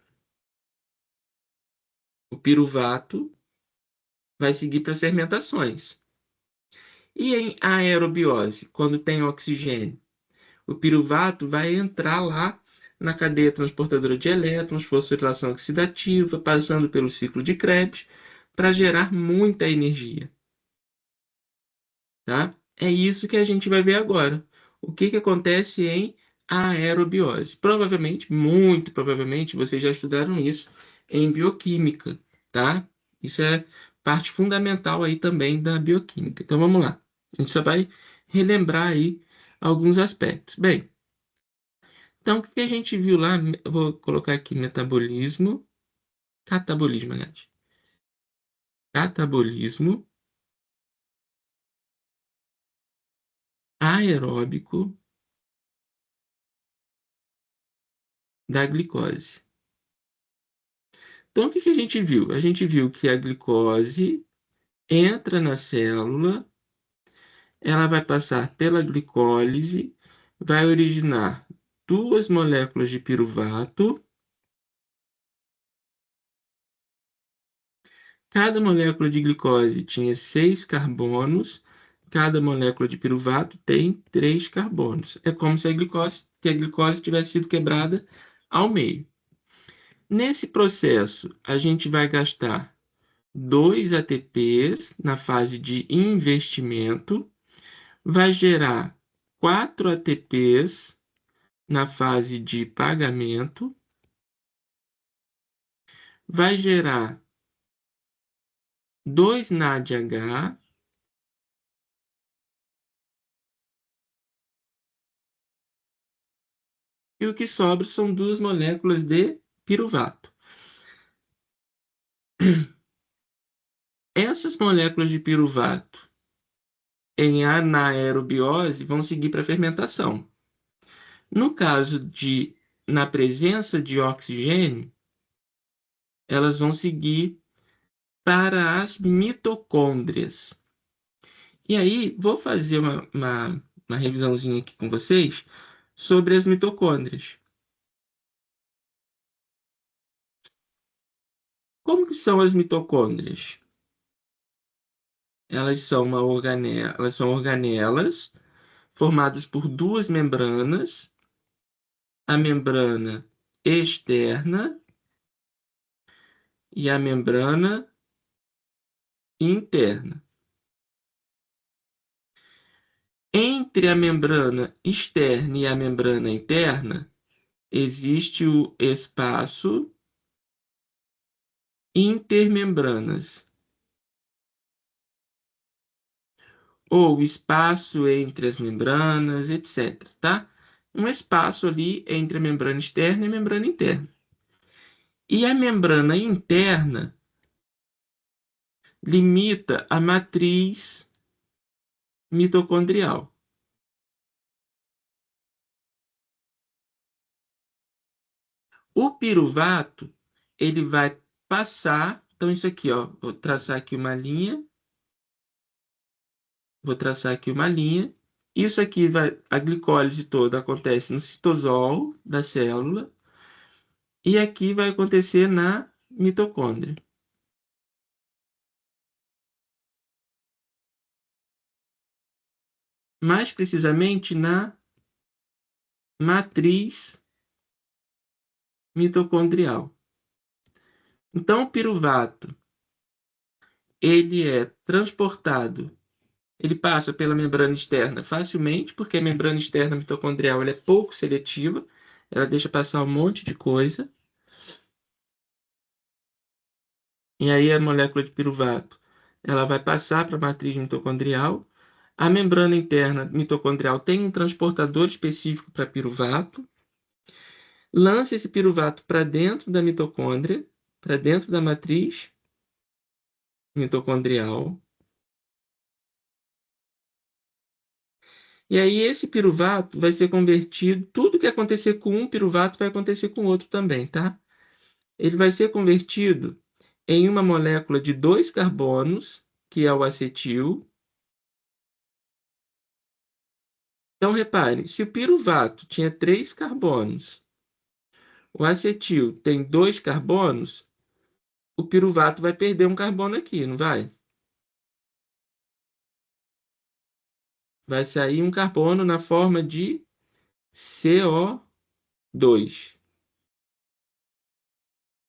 o piruvato vai seguir para as fermentações. E em aerobiose, quando tem oxigênio, o piruvato vai entrar lá na cadeia transportadora de elétrons, fosforilação oxidativa, passando pelo ciclo de Krebs, para gerar muita energia. Tá? É isso que a gente vai ver agora. O que acontece em aerobiose? Provavelmente, muito provavelmente, vocês já estudaram isso em bioquímica, tá? Isso é parte fundamental aí também da bioquímica. Então vamos lá. A gente só vai relembrar aí alguns aspectos. Bem, então o que a gente viu lá? Eu vou colocar aqui metabolismo, catabolismo, aliás. Catabolismo aeróbico da glicose. Então, o que a gente viu? A gente viu que a glicose entra na célula, ela vai passar pela glicólise, vai originar duas moléculas de piruvato. Cada molécula de glicose tinha 6 carbonos, cada molécula de piruvato tem 3 carbonos. É como se a glicose tivesse sido quebrada ao meio. Nesse processo, a gente vai gastar 2 ATPs na fase de investimento, vai gerar 4 ATPs na fase de pagamento, vai gerar 2 NADH, e o que sobra são 2 moléculas de piruvato. Essas moléculas de piruvato em anaerobiose vão seguir para a fermentação. No caso de, na presença de oxigênio, elas vão seguir para as mitocôndrias. E aí, vou fazer uma revisãozinha aqui com vocês sobre as mitocôndrias. Como que são as mitocôndrias? Elas são organelas formadas por duas membranas, a membrana externa e a membrana interna. Entre a membrana externa e a membrana interna, existe o espaço intermembranas, ou espaço entre as membranas, etc, tá? Um espaço ali entre a membrana externa e a membrana interna. E a membrana interna limita a matriz mitocondrial. O piruvato, ele vai passar, então isso aqui, ó, vou traçar aqui uma linha, Isso aqui a glicólise toda acontece no citosol da célula, e aqui vai acontecer na mitocôndria. Mais precisamente na matriz mitocondrial. Então, o piruvato, ele é transportado, ele passa pela membrana externa facilmente, porque a membrana externa mitocondrial ela é pouco seletiva, ela deixa passar um monte de coisa. E aí a molécula de piruvato, ela vai passar para a matriz mitocondrial. A membrana interna mitocondrial tem um transportador específico para piruvato. Lança esse piruvato para dentro da mitocôndria, para dentro da matriz mitocondrial. E aí esse piruvato vai ser convertido, tudo que acontecer com um piruvato vai acontecer com outro também, tá? Ele vai ser convertido em uma molécula de 2 carbonos, que é o acetil. Então, repare, se o piruvato tinha 3 carbonos, o acetil tem 2 carbonos, o piruvato vai perder um carbono aqui, não vai? Vai sair um carbono na forma de CO2.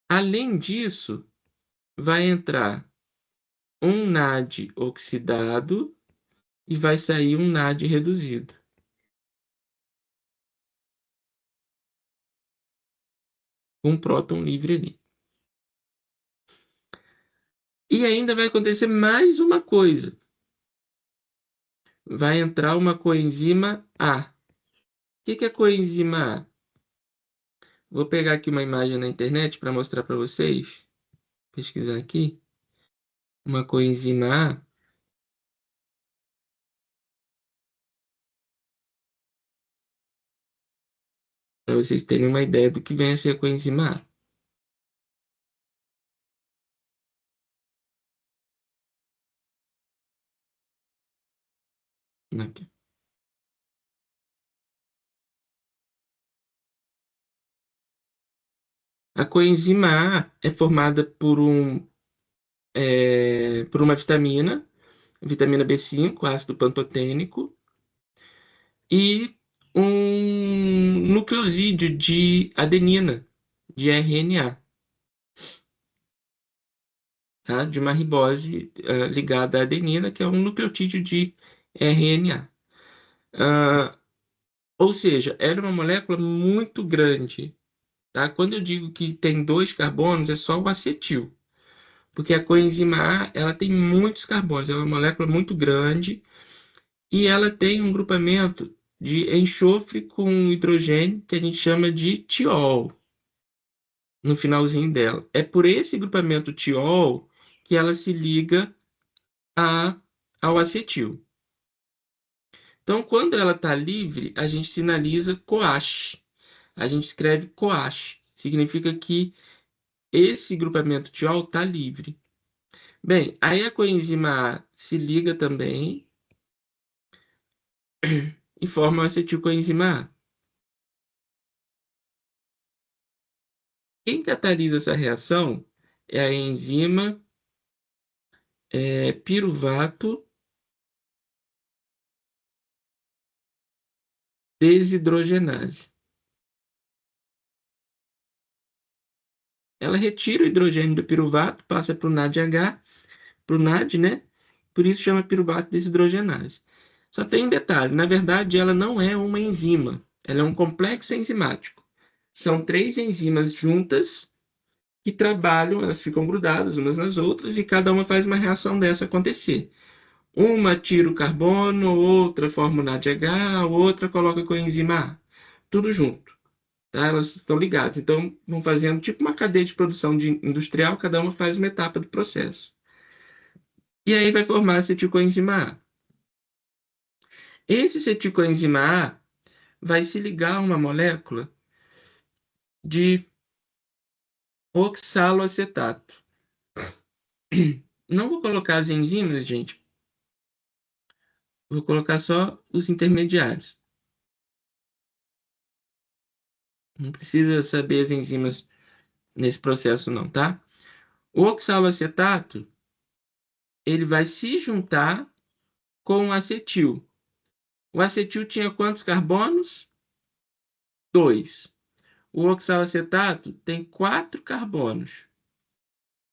Além disso, vai entrar um NAD oxidado e vai sair um NAD reduzido. Um próton livre ali. E ainda vai acontecer mais uma coisa. Vai entrar uma coenzima A. O que é coenzima A? Vou pegar aqui uma imagem na internet para mostrar para vocês. Pesquisar aqui. Uma coenzima A. Para vocês terem uma ideia do que vem a ser a coenzima A. Aqui. A coenzima A é formada por uma vitamina B5, ácido pantotênico, e um nucleosídeo de adenina, de RNA, tá? De uma ribose ligada à adenina, que é um nucleotídeo de RNA. Ou seja, ela é uma molécula muito grande, tá? Quando eu digo que tem 2 carbonos, é só o acetil, porque a coenzima A, ela tem muitos carbonos, é uma molécula muito grande e ela tem um grupamento de enxofre com hidrogênio que a gente chama de tiol no finalzinho dela. É por esse grupamento tiol que ela se liga ao acetil. Então, quando ela está livre, a gente sinaliza COACH. A gente escreve COACH. Significa que esse grupamento tiol está livre. Bem, aí a coenzima A se liga também e forma o acetilcoenzima A. Quem catalisa essa reação é a enzima piruvato desidrogenase. Ela retira o hidrogênio do piruvato, passa para o NADH, pro NAD, né? Por isso chama piruvato desidrogenase. Só tem um detalhe, na verdade ela não é uma enzima, ela é um complexo enzimático. São 3 enzimas juntas que trabalham, elas ficam grudadas umas nas outras e cada uma faz uma reação dessa acontecer. Uma tira o carbono, outra forma o NADH, outra coloca coenzima A. Tudo junto, tá? Elas estão ligadas. Então, vão fazendo tipo uma cadeia de produção industrial, cada uma faz uma etapa do processo. E aí vai formar acetilcoenzima A. Esse acetilcoenzima A vai se ligar a uma molécula de oxaloacetato. Não vou colocar as enzimas, gente. Vou colocar só os intermediários. Não precisa saber as enzimas nesse processo não, tá? O oxaloacetato, ele vai se juntar com o acetil. O acetil tinha quantos carbonos? 2. O oxalacetato tem 4 carbonos.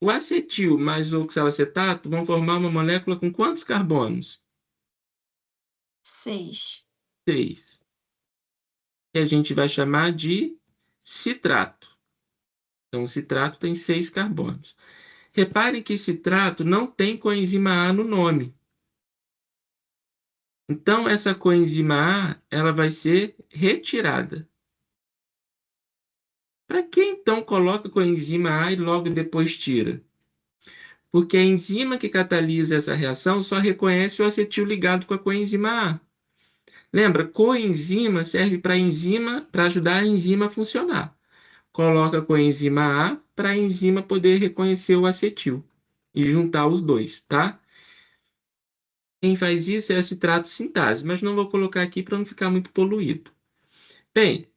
O acetil mais o oxalacetato vão formar uma molécula com quantos carbonos? 6. 6. Que a gente vai chamar de citrato. Então, o citrato tem 6 carbonos. Repare que citrato não tem coenzima A no nome. Então, essa coenzima A, ela vai ser retirada. Para que então coloca coenzima A e logo depois tira? Porque a enzima que catalisa essa reação só reconhece o acetil ligado com a coenzima A. Lembra, coenzima serve para ajudar a enzima a funcionar. Coloca coenzima A para a enzima poder reconhecer o acetil e juntar os dois, tá? Quem faz isso é a citrato sintase, mas não vou colocar aqui para não ficar muito poluído. Bem,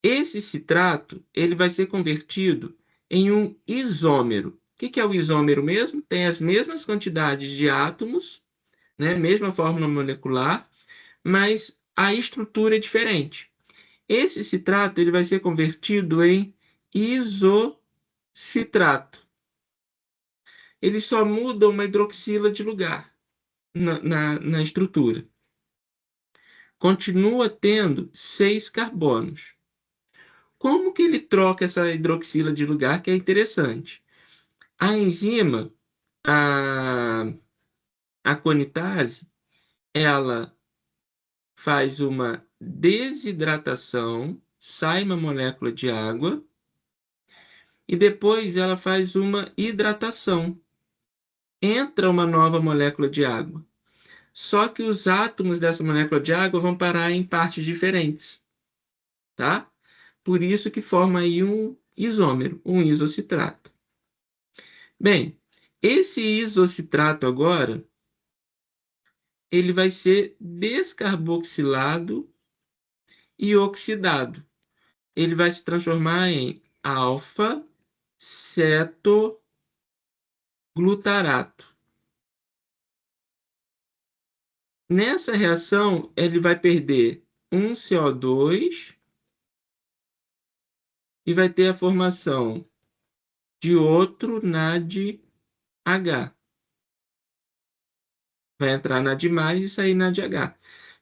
esse citrato ele vai ser convertido em um isômero. O que é o isômero mesmo? Tem as mesmas quantidades de átomos, né? Mesma fórmula molecular, mas a estrutura é diferente. Esse citrato ele vai ser convertido em isocitrato. Ele só muda uma hidroxila de lugar na estrutura. Continua tendo 6 carbonos. Como que ele troca essa hidroxila de lugar, que é interessante? A enzima, a conitase, ela faz uma desidratação, sai uma molécula de água, e depois ela faz uma hidratação. Entra uma nova molécula de água. Só que os átomos dessa molécula de água vão parar em partes diferentes, tá? Por isso que forma aí um isômero, um isocitrato. Bem, esse isocitrato agora, ele vai ser descarboxilado e oxidado. Ele vai se transformar em alfa-cetoglutarato. Nessa reação, ele vai perder um CO2 e vai ter a formação de outro NADH. Vai entrar NAD+, e sair NADH.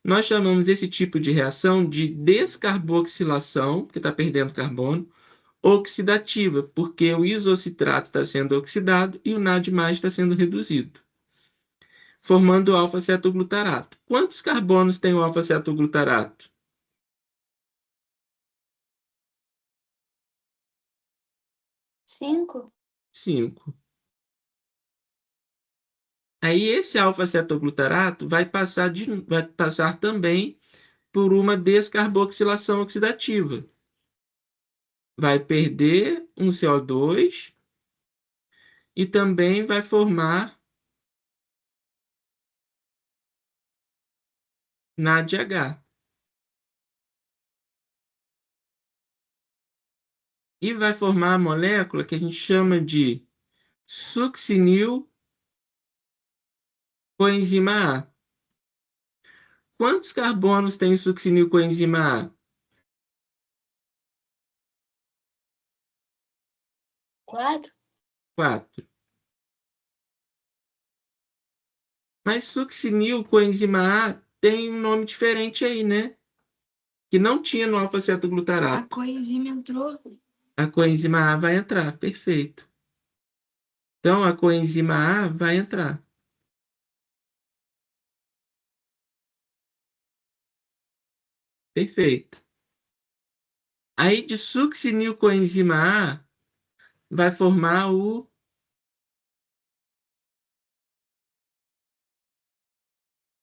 Nós chamamos esse tipo de reação de descarboxilação, que está perdendo carbono, oxidativa, porque o isocitrato está sendo oxidado e o NAD+ está sendo reduzido, formando o alfa-cetoglutarato. Quantos carbonos tem o alfa-cetoglutarato? 5. 5. Aí esse alfa-cetoglutarato vai passar também por uma descarboxilação oxidativa. Vai perder um CO2 e também vai formar NADH. E vai formar a molécula que a gente chama de succinil coenzima A. Quantos carbonos tem o succinil coenzima A? 4. 4. Mas succinil coenzima A tem um nome diferente aí, né? Que não tinha no A alfa-cetoglutarato. coenzima entrou. A coenzima A vai entrar, perfeito. Então, a coenzima A vai entrar. Perfeito. Aí, de succinil coenzima A, vai formar o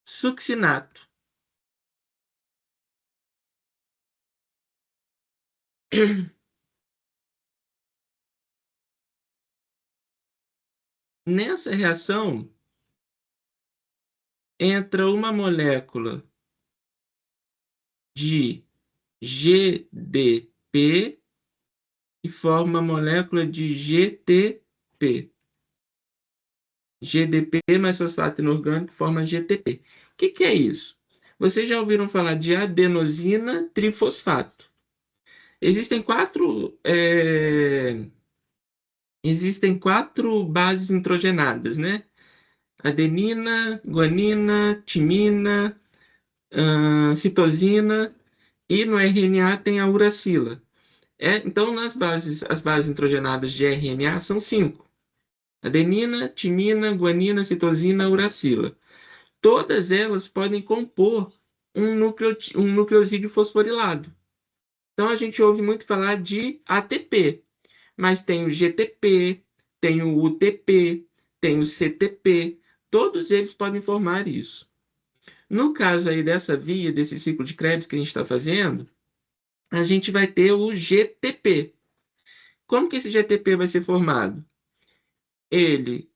succinato. Nessa reação, entra uma molécula de GDP e forma a molécula de GTP. GDP mais fosfato inorgânico forma GTP. O que é isso? Vocês já ouviram falar de adenosina trifosfato? Existem quatro bases nitrogenadas, né? Adenina, guanina, timina, citosina e no RNA tem a uracila. Então, as bases nitrogenadas de RNA são 5. Adenina, timina, guanina, citosina, uracila. Todas elas podem compor um nucleosídeo fosforilado. Então, a gente ouve muito falar de ATP, mas tem o GTP, tem o UTP, tem o CTP. Todos eles podem formar isso. No caso aí dessa via, desse ciclo de Krebs que a gente está fazendo, a gente vai ter o GTP. Como que esse GTP vai ser formado? Ele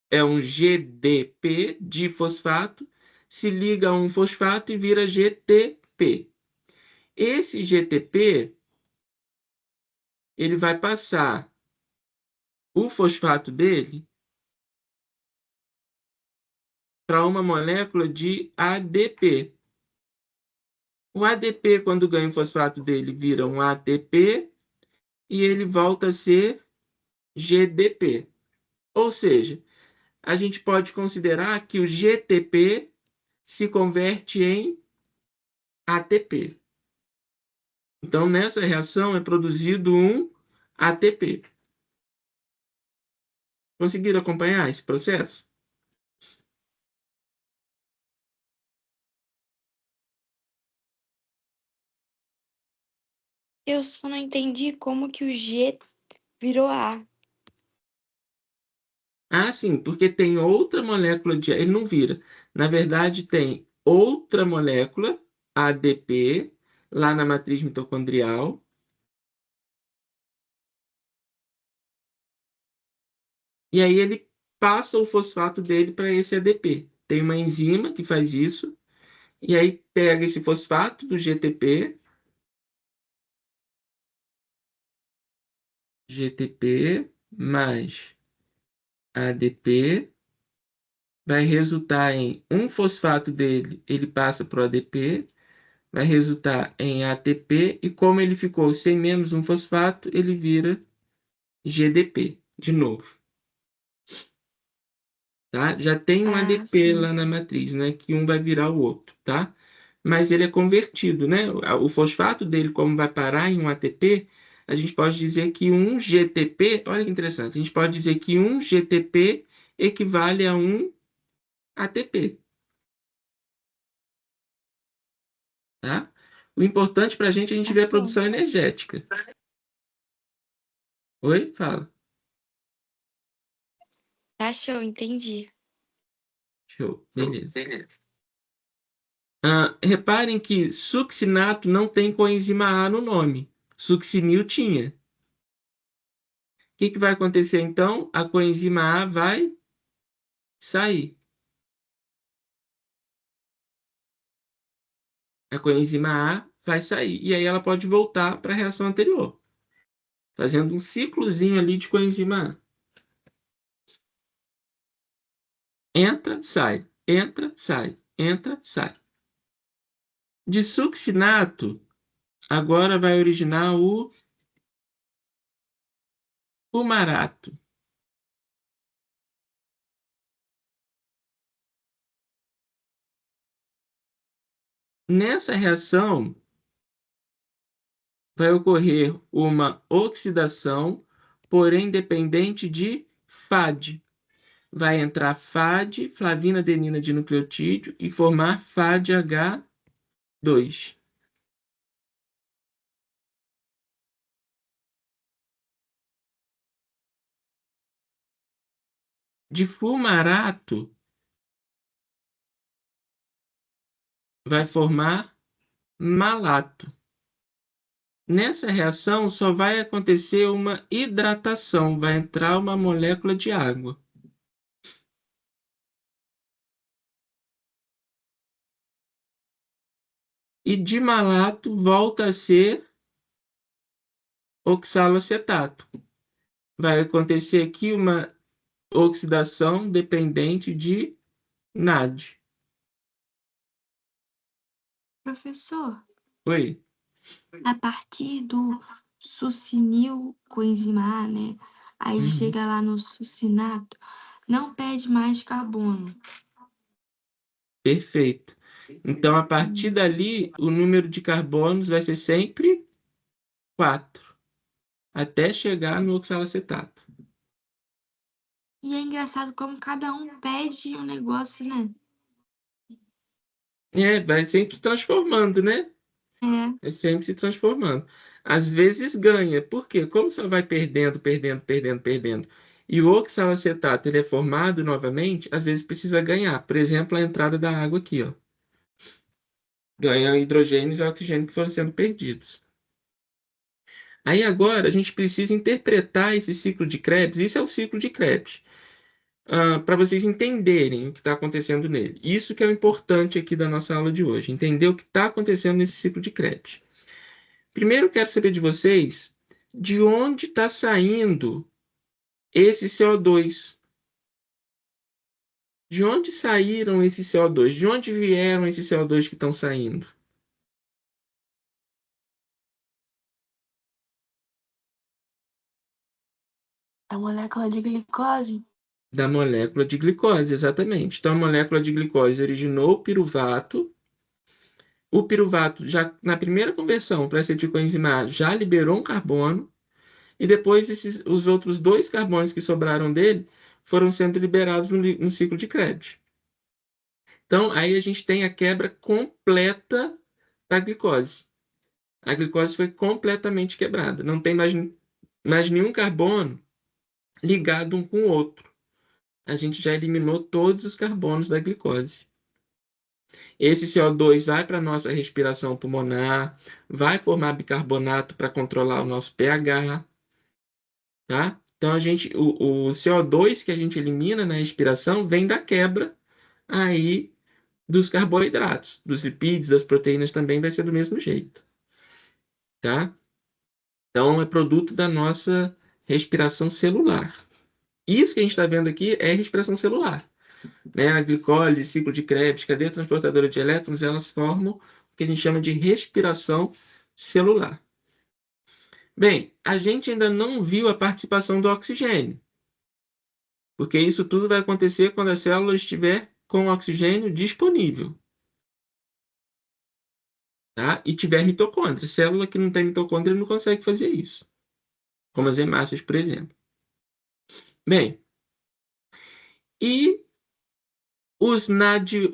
é um GDP de fosfato, se liga a um fosfato e vira GTP. Esse GTP, ele vai passar o fosfato dele para uma molécula de ADP. O ADP, quando ganha o fosfato dele, vira um ATP e ele volta a ser GDP. Ou seja, a gente pode considerar que o GTP se converte em ATP. Então, nessa reação é produzido um ATP. Conseguiram acompanhar esse processo? Eu só não entendi como que o G virou A. Ah, sim, porque tem outra molécula de... Ele não vira. Na verdade, tem outra molécula, ADP, lá na matriz mitocondrial. E aí ele passa o fosfato dele para esse ADP. Tem uma enzima que faz isso. E aí pega esse fosfato do GTP, GTP mais ADP, vai resultar em um fosfato dele, ele passa para o ADP, vai resultar em ATP, e como ele ficou sem menos um fosfato, ele vira GDP, de novo. Tá? Já tem um ADP sim. lá na matriz, né? Que um vai virar o outro, tá? Mas ele é convertido, né? O fosfato dele, como vai parar em um ATP, a gente pode dizer que um GTP, olha que interessante, a gente pode dizer que um GTP equivale a um ATP, tá? O importante para a gente ver a Achou. produção energética. Oi? Fala. Achou, entendi. Show. Beleza. Reparem que succinato não tem coenzima A no nome. Succinil tinha. O que vai acontecer então? A coenzima A vai sair. A coenzima A vai sair. E aí ela pode voltar para a reação anterior, fazendo um ciclozinho ali de coenzima A. Entra, sai, entra, sai, entra, sai. De succinato, agora vai originar o fumarato. Nessa reação, vai ocorrer uma oxidação, porém dependente de FAD. Vai entrar FAD, flavina adenina de nucleotídeo, e formar FADH2. De fumarato, vai formar malato. Nessa reação, só vai acontecer uma hidratação, vai entrar uma molécula de água. E de malato volta a ser oxalacetato. Vai acontecer aqui uma oxidação dependente de NAD. Professor, Oi? a partir do succinil coenzima A, né? Aí Uhum. chega lá no succinato, não perde mais carbono. Perfeito. Então, a partir dali, o número de carbonos vai ser sempre 4, até chegar no oxalacetato. E é engraçado como cada um pede um negócio, né? Vai sempre se transformando, né? É. É sempre se transformando. Às vezes ganha. Por quê? Como só vai perdendo, perdendo, perdendo, perdendo, e o oxalacetato ele é formado novamente, às vezes precisa ganhar. Por exemplo, a entrada da água aqui, ó. Ganha hidrogênios e oxigênio que foram sendo perdidos. Aí agora a gente precisa interpretar esse ciclo de Krebs. Isso é o ciclo de Krebs. Para vocês entenderem o que está acontecendo nele. Isso que é o importante aqui da nossa aula de hoje. Entender o que está acontecendo nesse ciclo de Krebs. Primeiro, quero saber de vocês de onde está saindo esse CO2. De onde saíram esses CO2? De onde vieram esses CO2 que estão saindo? A molécula de glicose. Da molécula de glicose, exatamente. Então, a molécula de glicose originou o piruvato. O piruvato, já na primeira conversão para acetilcoenzima A, já liberou um carbono. E depois os outros 2 carbonos que sobraram dele foram sendo liberados no ciclo de Krebs. Então, aí a gente tem a quebra completa da glicose. A glicose foi completamente quebrada. Não tem mais nenhum carbono ligado um com o outro. A gente já eliminou todos os carbonos da glicose. Esse CO2 vai para a nossa respiração pulmonar, vai formar bicarbonato para controlar o nosso pH, tá? Então, o CO2 que a gente elimina na respiração vem da quebra aí dos carboidratos, dos lipídios, das proteínas também vai ser do mesmo jeito, tá? Então, é produto da nossa respiração celular. Isso que a gente está vendo aqui é respiração celular, né? A glicose, ciclo de Krebs, cadeia transportadora de elétrons, elas formam o que a gente chama de respiração celular. Bem, a gente ainda não viu a participação do oxigênio, porque isso tudo vai acontecer quando a célula estiver com oxigênio disponível, tá? E tiver mitocôndria. Célula que não tem mitocôndria não consegue fazer isso, como as hemácias, por exemplo. Bem, e os NAD+,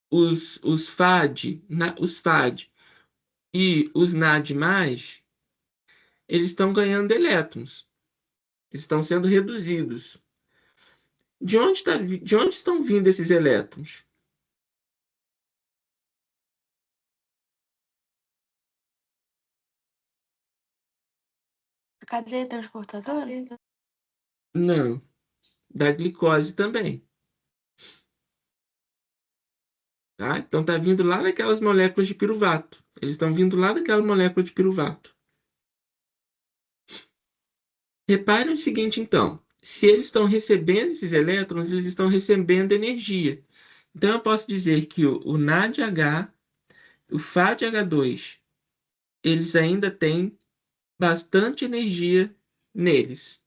os FAD e os NAD+, eles estão ganhando elétrons. Eles estão sendo reduzidos. De onde estão vindo esses elétrons? A cadeia transportadora? Não, da glicose também. Tá? Então está vindo lá daquelas moléculas de piruvato. Eles estão vindo lá daquela molécula de piruvato. Reparem o seguinte, então. Se eles estão recebendo esses elétrons, eles estão recebendo energia. Então eu posso dizer que o NADH, o FADH2, eles ainda têm bastante energia neles.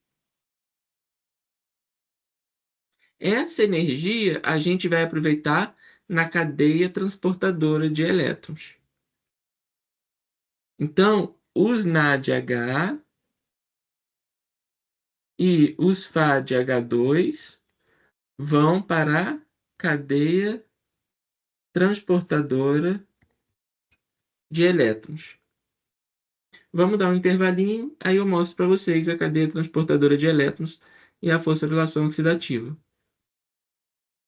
Essa energia a gente vai aproveitar na cadeia transportadora de elétrons. Então, os Na de H e os Fa de H2 vão para a cadeia transportadora de elétrons. Vamos dar um intervalinho, aí eu mostro para vocês a cadeia transportadora de elétrons e a força de relação oxidativa.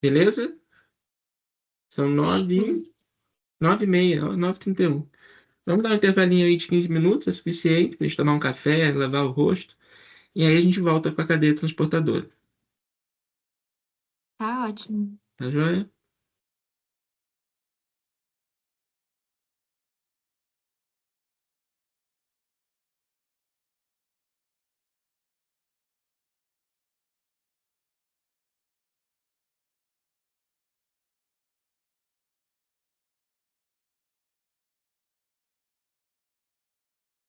Beleza? São 9h30, 9h31. Vamos dar um intervalinho aí de 15 minutos, é suficiente para a gente tomar um café, lavar o rosto. E aí a gente volta para a cadeia transportadora. Tá ótimo. Tá joia?